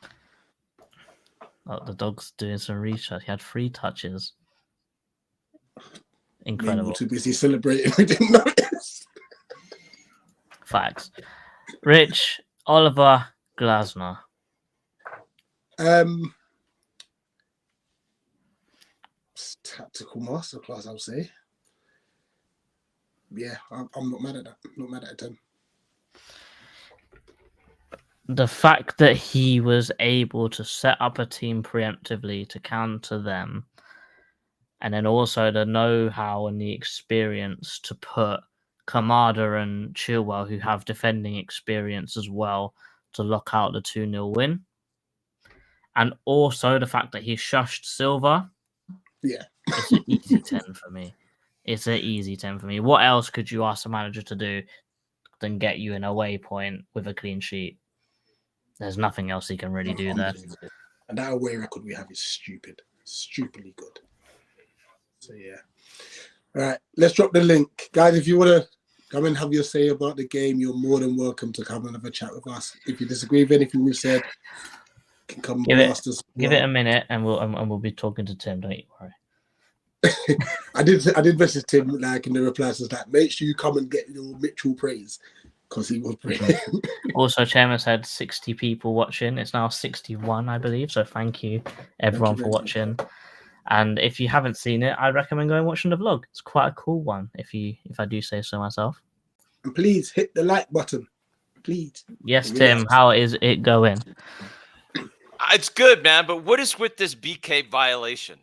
Oh, the dog's doing some research. He had 3 touches. Incredible. We were too busy celebrating. We didn't notice. Facts. Rich, Oliver, Glasner. Tactical masterclass, I would say. Yeah, I'm not mad at that. Not mad at him. The fact that he was able to set up a team preemptively to counter them, and then also the know-how and the experience to put Kamada and Chilwell, who have defending experience as well, to lock out the 2-0 win. And also the fact that he shushed Silva. Yeah. It's an easy 10 for me. It's an easy 10 for me. What else could you ask a manager to do than get you an away point with a clean sheet? There's nothing else he can really do there. And that away record we have is stupid. Stupidly good. So, yeah. All right, let's drop the link. Guys, if you want to come and have your say about the game, you're more than welcome to come and have a chat with us. If you disagree with anything we've said, you can come blast us. Give it a minute and we'll be talking to Tim, don't you worry. I did message Tim like in the replies was like, make sure you come and get your Mitchell praise because he was brilliant. Also, Chairman said 60 people watching. It's now 61, I believe. So thank you everyone for watching. And if you haven't seen it, I recommend going watching the vlog. It's quite a cool one, if I do say so myself. And please hit the like button, please. Yes, Tim. How is it going? It's good, man. But what is with this BK violation?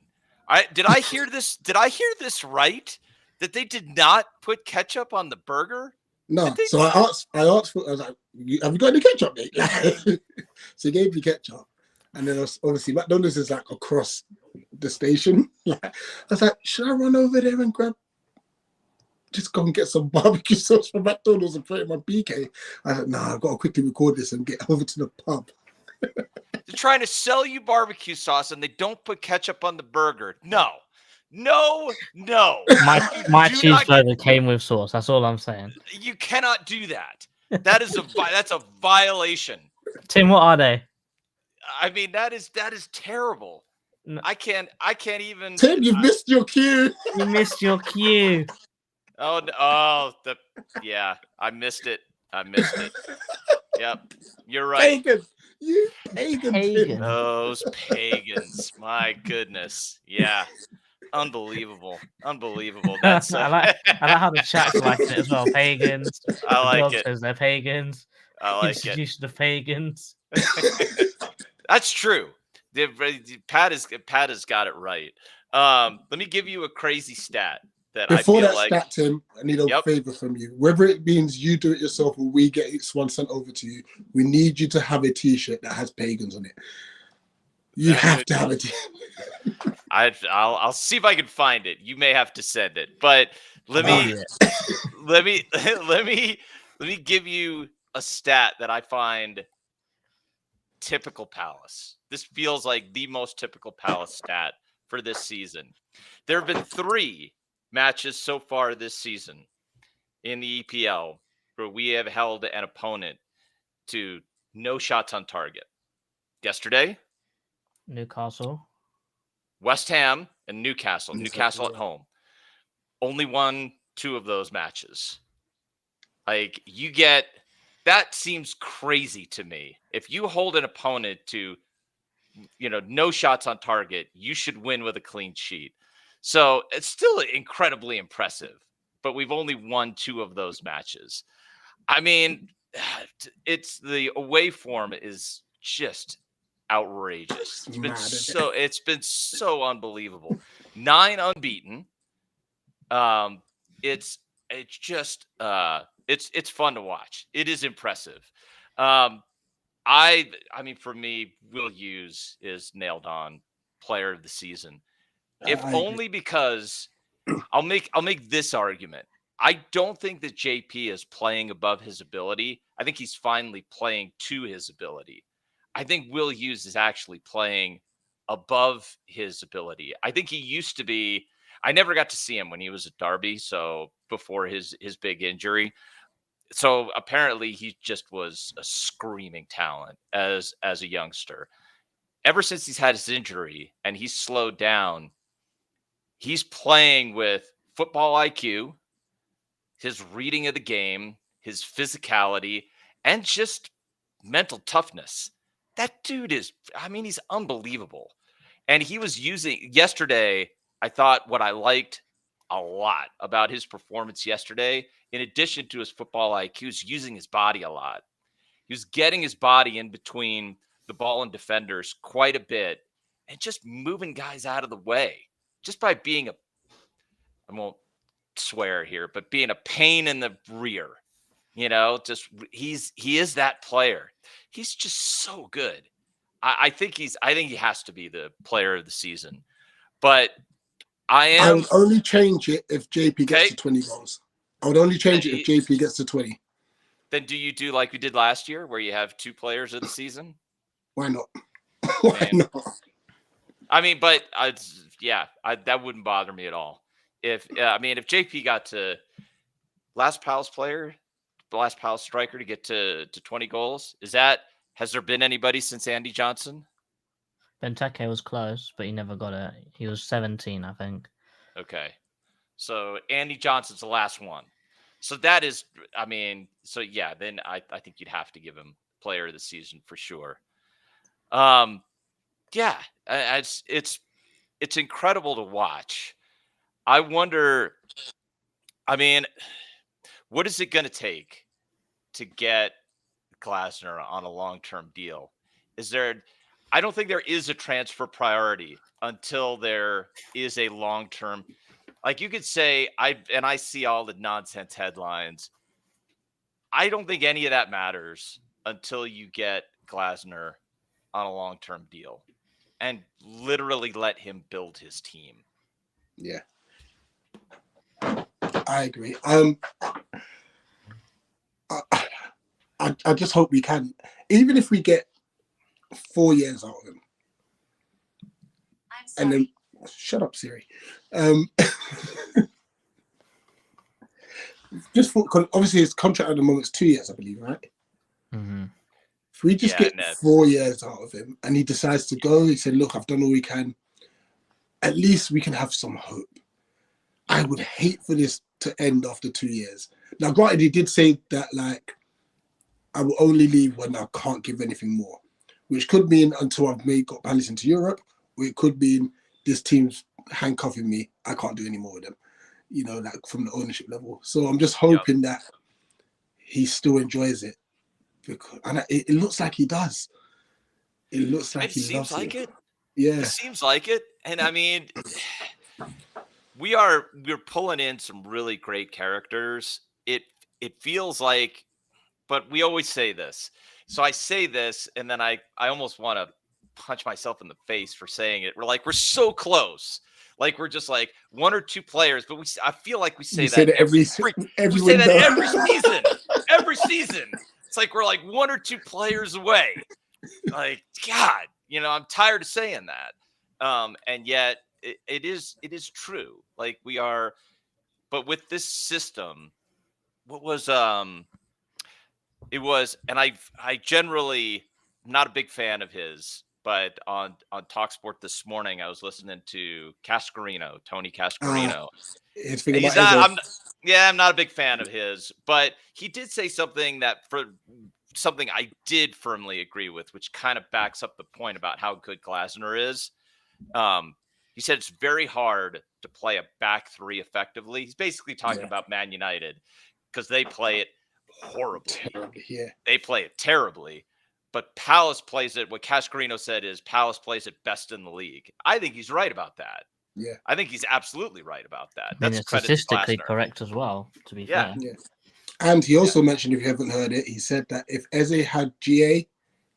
Did I hear this? Did I hear this right? That they did not put ketchup on the burger? No, so I asked I was like, have you got any ketchup, mate? So he gave me ketchup. And then obviously McDonald's is like across the station. I was like, should I run over there and just go and get some barbecue sauce from McDonald's and put it in my BK? I said, nah, I've got to quickly record this and get over to the pub. They're trying to sell you barbecue sauce and they don't put ketchup on the burger. No. My cheeseburger came with sauce. That's all I'm saying. You cannot do that. That's a violation. Tim, what are they? I mean, that is terrible. No. I can't even. Tim, you've missed your cue. You missed your cue. Yeah, I missed it. Yep, you're right. Pagan. You pagan. Those pagans. My goodness. Yeah. Unbelievable. That's I like how the chat's like it as well. Pagans. I like it. Says they're pagans. I like Institution of pagans. That's true. Pat has got it right. Let me give you a crazy stat that Before I feel that like. stat, Tim, I need a favor from you. Whether it means you do it yourself or we get one sent over to you, we need you to have a T-shirt that has pagans on it. You have to have a T-shirt. I'll see if I can find it. You may have to send it, but let me give you a stat that I find typical Palace. This feels like the most typical Palace stat for this season. There have been 3 matches so far this season in the EPL where we have held an opponent to no shots on target. Yesterday, Newcastle, West Ham, and Newcastle. Newcastle at home. Only won 2 of those matches. Like, that seems crazy to me. If you hold an opponent to, no shots on target, you should win with a clean sheet. So it's still incredibly impressive, but we've only won 2 of those matches. I mean, it's the away form is just outrageous. It's been so unbelievable. 9 unbeaten. It's fun to watch. It is impressive. I mean, for me, Will Hughes is nailed on player of the season. If only because I'll make this argument. I don't think that JP is playing above his ability. I think he's finally playing to his ability. I think Will Hughes is actually playing above his ability. I think he used to be. I never got to see him when he was at Derby, so before his big injury. So apparently he just was a screaming talent as a youngster. Ever since he's had his injury and he's slowed down, he's playing with football IQ, his reading of the game, his physicality, and just mental toughness. That dude he's unbelievable. And he was using yesterday. I thought what I liked a lot about his performance yesterday, in addition to his football IQ, is using his body a lot. He was getting his body in between the ball and defenders quite a bit and just moving guys out of the way just by being I won't swear here, but being a pain in the rear. He is that player. He's just so good. I think he has to be the player of the season. But I would only change it if JP gets to 20 goals. I would only change it if JP gets to 20. Then do you do like we did last year where you have 2 players of the season? Why not? Why not? I mean, but that wouldn't bother me at all. If JP got to last Palace striker to get to 20 goals, has there been anybody since Andy Johnson? Benteke was close, but he never got it. He was 17, I think. Okay. So Andy Johnson's the last one. So that is, then I think you'd have to give him player of the season for sure. It's incredible to watch. I wonder, what is it going to take to get Glasner on a long-term deal? I don't think there is a transfer priority until there is a long-term. Like you could say, I see all the nonsense headlines. I don't think any of that matters until you get Glasner on a long-term deal and literally let him build his team. Yeah, I agree. I just hope we can, even if we get 4 years out of him. And then, shut up, Siri. Just for, obviously his contract at the moment is 2 years, I believe, right? Mm-hmm. If we just get 4 years out of him and he decides to go, he said, look, I've done all we can. At least we can have some hope. I would hate for this to end after 2 years. Now, granted, he did say that, like, I will only leave when I can't give anything more, which could mean until I've got Palace into Europe, or it could mean this team's handcuffing me. I can't do any more with them, you know, like from the ownership level. So I'm just hoping that he still enjoys it, because, and it looks like he does. It looks like he loves it. Yeah, it seems like it. And I mean, we're pulling in some really great characters. It feels like, but we always say this. So I say this, and then I almost want to punch myself in the face for saying it. We're so close. Like we're just like one or two players, but I feel like we say that every season. Every season. It's like we're like one or two players away. Like, God, you know, I'm tired of saying that. And yet it is true. Like we are, but with this system, what was it was, and I generally not a big fan of his, but on TalkSport this morning, I was listening to Tony Cascarino. I'm not a big fan of his, but he did say something something I did firmly agree with, which kind of backs up the point about how good Glasner is. He said it's very hard to play a back three effectively. He's basically talking about Man United because they play it horribly. They play it terribly. But Palace plays it. What Cascarino said is Palace plays it best in the league. I think he's right about that. Yeah, I think he's absolutely right about that. That's statistically correct as well, to be fair. Yeah. And he also mentioned, if you haven't heard it, he said that if Eze had GA,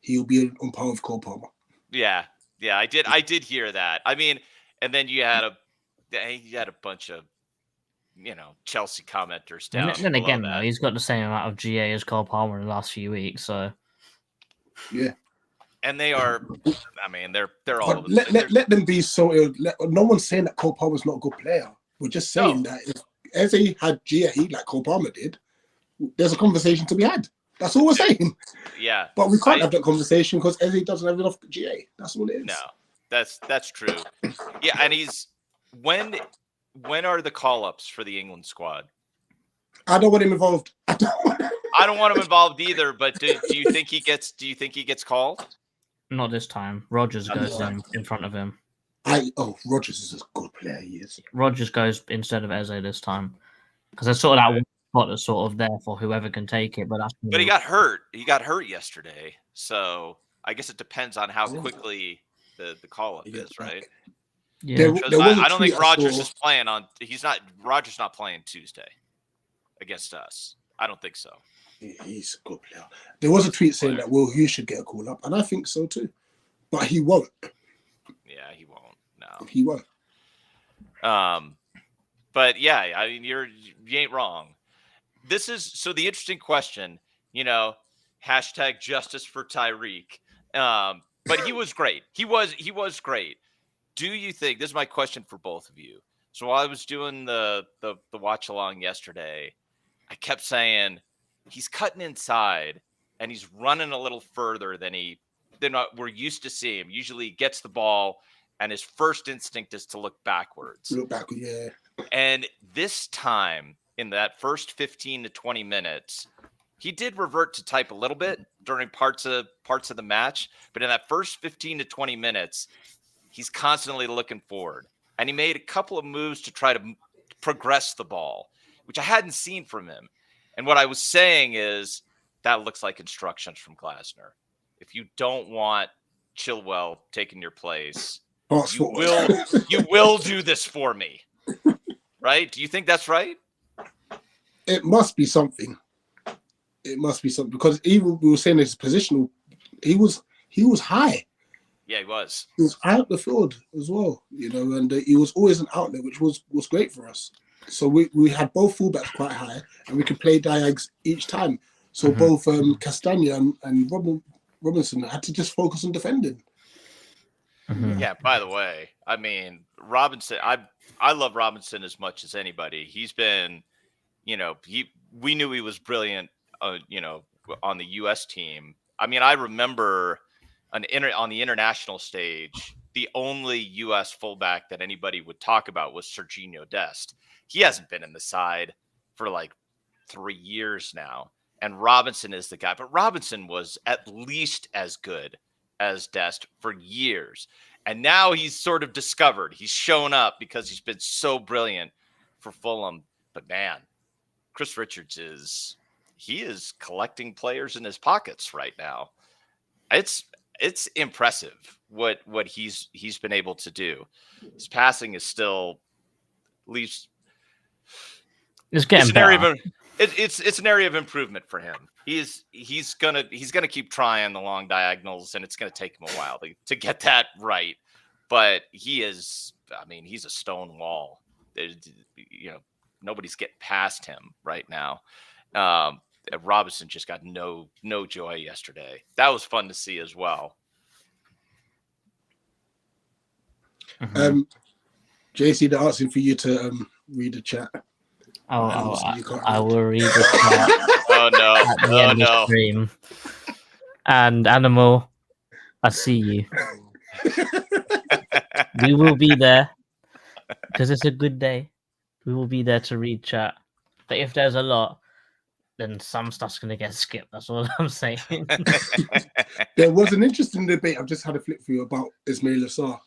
he'll be on par with Cole Palmer. Yeah, I did hear that. I mean, and then you had a bunch of, you know, Chelsea commenters down. And then again, though, he's got the same amount of GA as Cole Palmer in the last few weeks, so. Yeah. And they are, I mean, they're all over let them be so. No one's saying that Cole Palmer's not a good player. We're just saying that if Eze had GA like Cole Palmer did, there's a conversation to be had. That's all we're saying. Yeah. But we can't have that conversation because Eze doesn't have enough GA. That's all it is. No, that's true. Yeah, and when are the call-ups for the England squad? I don't want him involved. I don't want him involved either, but do you think he gets called? Not this time. Rodgers goes in front of him. Rodgers is a good player. He is. Rodgers goes instead of Eze this time because there's sort of that one spot that's sort of there for whoever can take it. But he got hurt. He got hurt yesterday, so I guess it depends on how quickly the call up is, right? Yeah, I don't think Rodgers is playing on. Rodgers not playing Tuesday against us. I don't think so. He's a good player. There was a tweet saying that Will Hughes should get a call up, and I think so too, but he won't. Yeah, he won't. No, he won't. But yeah, I mean, you ain't wrong. This is the interesting question. You know, hashtag justice for Tyreek. But he was great. He was great. Do you think, this is my question for both of you. So while I was doing the watch along yesterday, I kept saying he's cutting inside and he's running a little further than we're used to seeing him. Usually he gets the ball and his first instinct is to look backwards. Look backward, yeah. And this time in that first 15 to 20 minutes, he did revert to type a little bit during parts of the match, but in that first 15 to 20 minutes, he's constantly looking forward. And he made a couple of moves to try to progress the ball, which I hadn't seen from him. And what I was saying is that looks like instructions from Glasner. If you don't want Chilwell taking your place, Passport. you will do this for me, right? Do you think that's right? It must be something. It must be something, because even we were saying his positional, he was high. Yeah, he was. He was high up the field as well, you know, and he was always an outlet, which was great for us. So we had both fullbacks quite high, and we could play diags each time. So both Castagna and Robinson had to just focus on defending. Yeah, by the way, I mean, Robinson, I love Robinson as much as anybody. He's been, you know, we knew he was brilliant, you know, on the U.S. team. I mean, I remember on the international stage, the only U.S. fullback that anybody would talk about was Serginho Dest. He hasn't been in the side for like 3 years now, and Robinson is the guy. But Robinson was at least as good as Dest for years, and now he's sort of discovered. He's shown up because he's been so brilliant for Fulham. But man, Chris Richards is collecting players in his pockets right now. It's impressive what he's been able to do. His passing is still leaves. It's getting better. It's an area of improvement for him. He's gonna keep trying the long diagonals, and it's gonna take him a while to get that right. But he's a stone wall. You know, nobody's getting past him right now. Robinson just got no joy yesterday. That was fun to see as well. JC, they're asking for you to read the chat. I will read the chat. Oh no! At the end of the stream. And Animal, I see you. We will be there because it's a good day. We will be there to read chat. But if there's a lot, then some stuff's going to get skipped. That's all I'm saying. There was an interesting debate. I've just had a flip through about Ismail Sarr.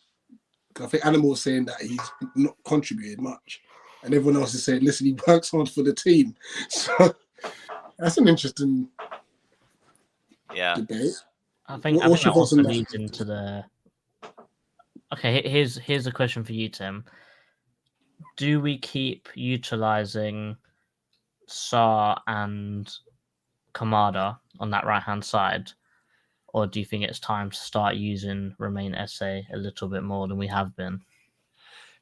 I think Animal was saying that he's not contributed much, and everyone else is saying, listen, he works hard for the team. So that's an interesting debate. I think that also leads into the... Okay, here's a question for you, Tim. Do we keep utilising Sarr and Kamada on that right-hand side, or do you think it's time to start using Romain Esse a little bit more than we have been?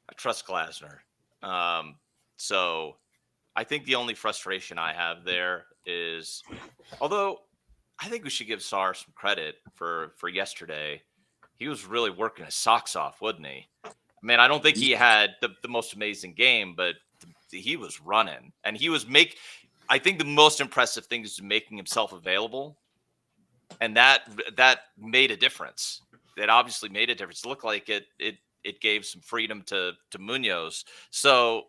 I trust Glasner. So I think the only frustration I have there is, although I think we should give Sarr some credit for yesterday, he was really working his socks off, wasn't he? I mean, I don't think he had the most amazing game, but he was running, and he was I think the most impressive thing is making himself available, and that made a difference. It obviously made a difference. It looked like it gave some freedom to Munoz. So,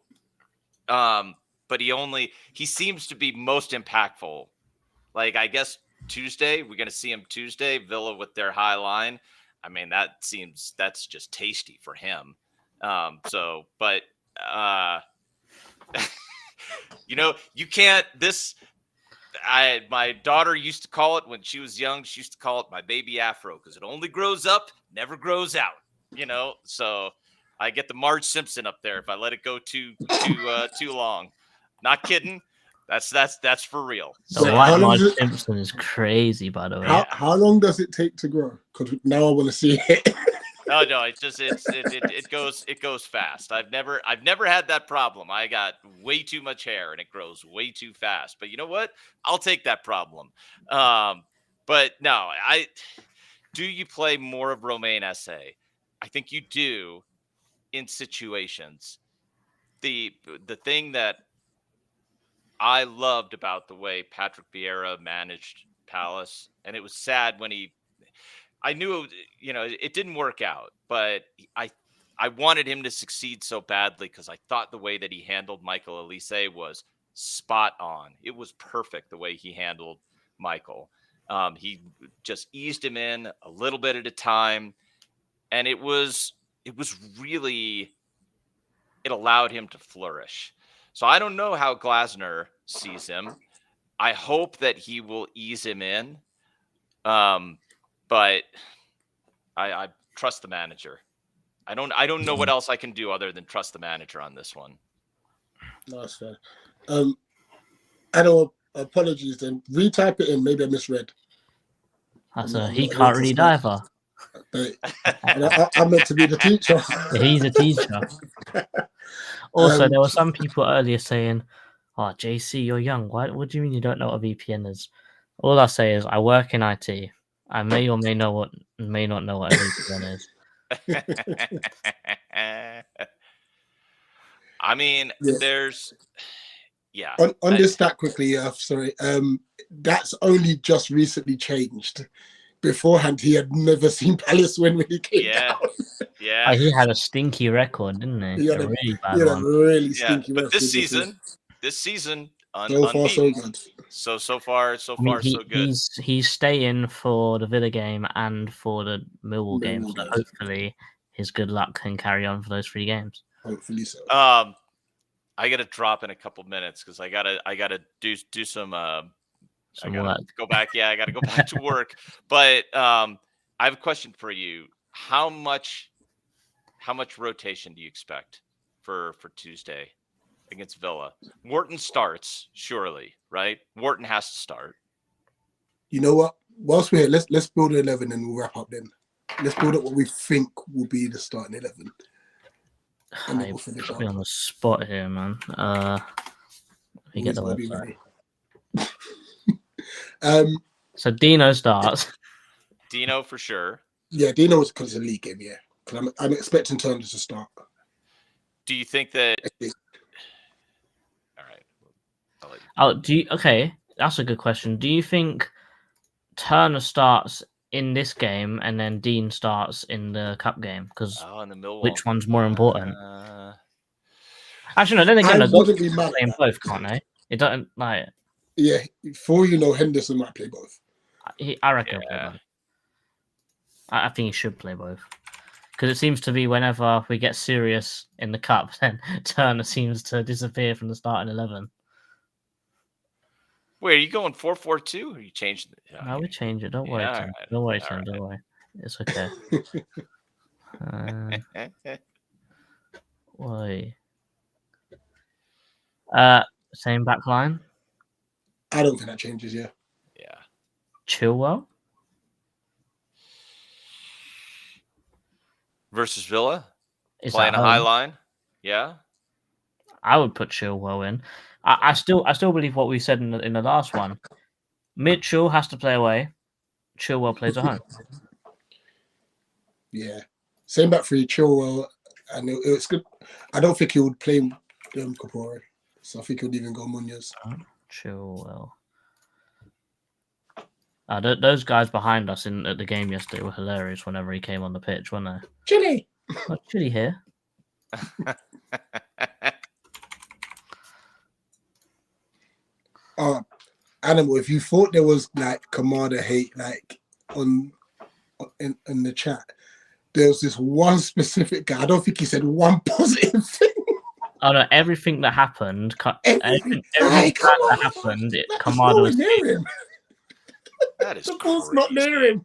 but he seems to be most impactful. Like, I guess Tuesday, we're going to see him Tuesday, Villa with their high line. I mean, that's just tasty for him. But you know, you can't, my daughter used to call it when she was young, she used to call it my baby afro, because it only grows up, never grows out, you know? So I get the Marge Simpson up there if I let it go too long. Not kidding. That's for real. The white Marge Simpson is crazy, by the way. How long does it take to grow? Because now I want to see it. No, it goes fast. I've never had that problem. I got way too much hair and it grows way too fast. But you know what? I'll take that problem. But no, do you play more of Romain Esse? I think you do in situations. The thing that I loved about the way Patrick Vieira managed Palace, and it was sad when I knew, you know, it didn't work out, but I wanted him to succeed so badly because I thought the way that he handled Michael Elise was spot on. It was perfect the way he handled Michael. He just eased him in a little bit at a time, and it allowed him to flourish. So I don't know how Glasner sees him. I hope that he will ease him in. But I trust the manager. I don't know what else I can do other than trust the manager on this one. No, that's fair. I know. Apologies. Then retype it in. Maybe I misread. He can't read either. I'm meant to be the teacher. He's a teacher. Also, there were some people earlier saying, "Oh, JC, you're young. What do you mean you don't know what a VPN is?" All I say is, I work in IT. I may or may not know what a VPN is. I mean, there's on this stat quickly. Sorry. That's only just recently changed. Beforehand, he had never seen Palace win when he came down. Yeah, he had a stinky record, didn't he? He had a really bad he had one. a really stinky but record. this season, so far so good. So far so good. He's staying for the Villa game and for the Millwall game. So hopefully his good luck can carry on for those 3 games. Hopefully so. I gotta drop in a couple minutes because I gotta do some Work. Go back. Yeah, I gotta go back to work. But I have a question for you. How much rotation do you expect for Tuesday against Villa? Wharton starts, surely, right? Wharton has to start. You know what? Whilst we're here, let's build an 11 and we'll wrap up then. Let's build up what we think will be the starting 11. And then we'll finish up. Put me on the spot here, man. Let me get the website. So Dino starts. Dino for sure. Yeah, Dino was because it's a league game, yeah. Because I'm expecting Turner to start. Do you think that? All right. Okay, that's a good question. Do you think Turner starts in this game and then Dean starts in the cup game? Because which one's more important? Actually, no. Then again, they're playing both, can't they? It doesn't like. Yeah, for Henderson might play both. I reckon. Yeah. I think he should play both. Because it seems to be whenever we get serious in the cup, then Turner seems to disappear from the starting 11. Wait, are you going 4-4-2 or you changed it? No, we change it. Don't worry, Tim. Don't worry, Tim. Don't worry. It's okay. Why? Same back line? I don't think that changes, yeah. Yeah. Chilwell? Versus Villa? Playing a high line? Yeah. I would put Chilwell in. I still believe what we said in the last one. Mitchell has to play away. Chilwell plays at home. Yeah. Same back three, Chilwell. And it's good. I don't think he would play Kapore. So I think he would even go Munoz. Chilwell. Those guys behind us at the game yesterday were hilarious whenever he came on the pitch, weren't they? Chilly! Oh, Chilly here. Animal, if you thought there was like Kamada hate like in the chat, there was this one specific guy. I don't think he said one positive thing. Oh no! Everything that happened, everything that happened, Kamada was near him. That is the ball's not near him.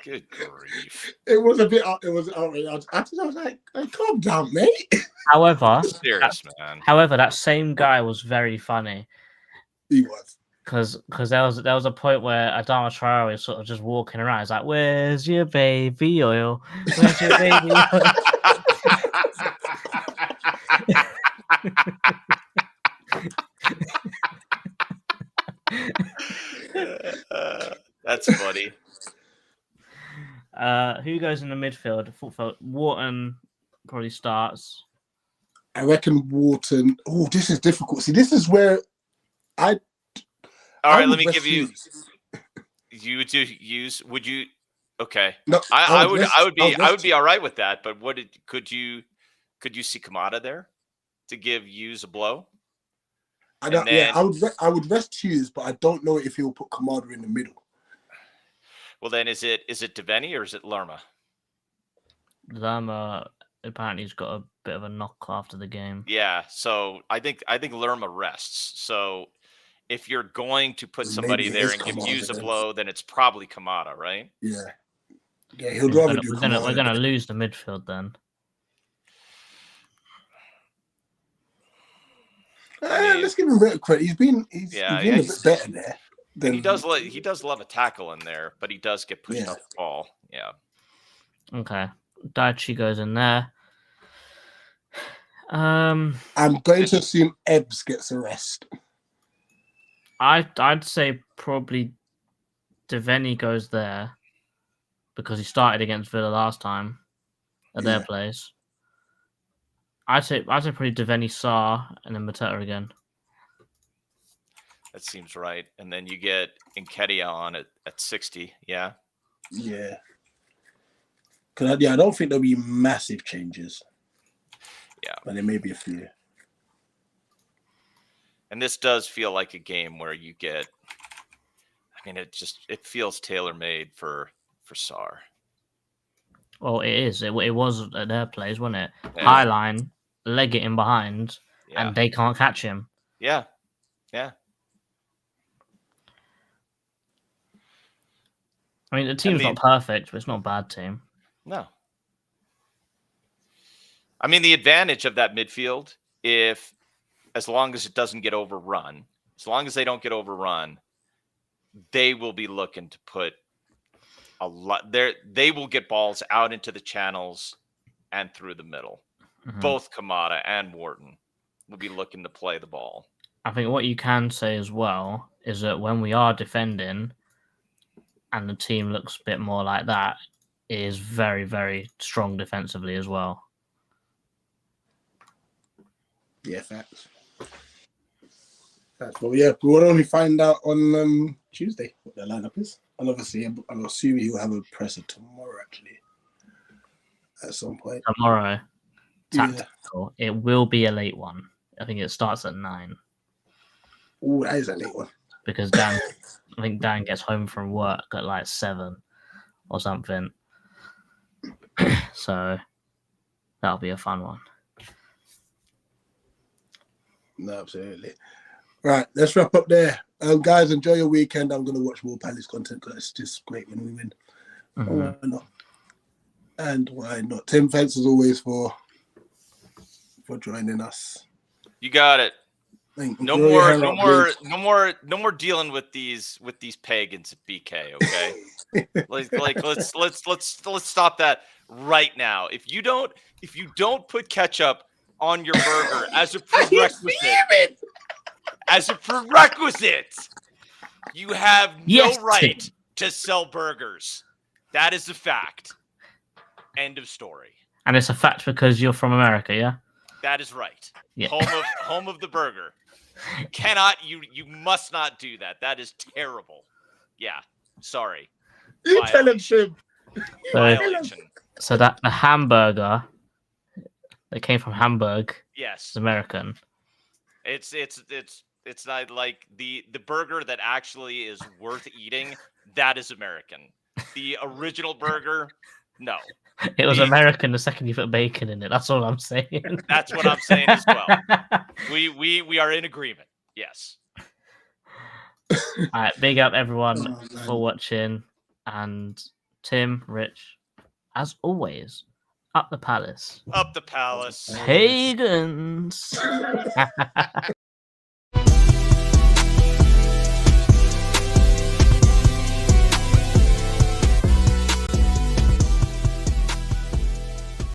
Good grief! It was a bit. It was outrageous. I was like, "Calm down, mate." However, man. However, that same guy was very funny. He was. Because there was a point where Adama Traore was sort of just walking around. He's like, "Where's your baby oil? Where's your baby oil?" That's funny. Who goes in the midfield? Wharton probably starts. I reckon Wharton. Oh, this is difficult. See, this is where All right, let me give you. You would use? Would you? Okay. No, I would be all right with that. But could you see Kamada there to give Hughes a blow? I would rest Hughes, but I don't know if he'll put Kamada in the middle. Well, then is it Devaney or is it Lerma? Lerma apparently has got a bit of a knock after the game. Yeah, so I think Lerma rests. So if you're going to put somebody there and give Hughes a blow, then it's probably Kamada, right? Yeah. Yeah, he'll rather do. We're gonna lose the midfield then. Let's give him a bit of credit. He's been a bit better there. And he does love a tackle in there, but he does get pushed off the ball. Yeah. Okay. Daichi goes in there. I'm going to assume Ebbs gets a rest. I'd say probably Devaney goes there because he started against Villa last time at their place. I'd say probably Devaney, Sarr, and then Mateta again. That seems right. And then you get Nketiah on at 60. Yeah. Yeah. Because I don't think there'll be massive changes. Yeah. But there may be a few. And this does feel like a game where you get, I mean, it feels tailor-made for Sarr. Well, it is. It was at their place, wasn't it? Yeah. High line, leg it in behind, and they can't catch him. Yeah. Yeah. I mean, the team's not perfect, but it's not a bad team. No. I mean, the advantage of that midfield, as long as it doesn't get overrun, as long as they don't get overrun, they will be looking to put a lot there. They will get balls out into the channels and through the middle. Mm-hmm. Both Kamada and Wharton will be looking to play the ball. I think what you can say as well is that when we are defending and the team looks a bit more like that, it is very, very strong defensively as well. Yeah, facts. Well, yeah, we will only find out on Tuesday what their lineup is. And obviously, I'm assuming he'll have a presser tomorrow, actually, at some point. Tomorrow, tactical. Yeah. It will be a late one. I think it starts at 9. Oh, that is a late one. Because I think Dan gets home from work at like 7 or something. So that'll be a fun one. No, absolutely. Right, let's wrap up there. Guys, enjoy your weekend. I'm going to watch more Palace content because it's just great when we win. Mm-hmm. Why not? And why not? Tim, thanks as always for joining us. You got it. No more dealing with these pagans at BK, okay? let's stop that right now. If you don't put ketchup on your burger as a prerequisite, you have no right to sell burgers. That is a fact. End of story. And it's a fact because you're from America, yeah? That is right. Yeah. Home of the burger. You must not do that. That is terrible. Yeah. Sorry. You tell him, Shib. Violation. So that the hamburger that came from Hamburg. Yes. Is American. It's not like the burger that actually is worth eating. That is American. The original burger, no. It was American the second you put bacon in it. That's all I'm saying. That's what I'm saying as well. We are in agreement. Yes. All right. Big up everyone for watching. And Tim, Rich, as always, up the palace. Up the palace. Pagans.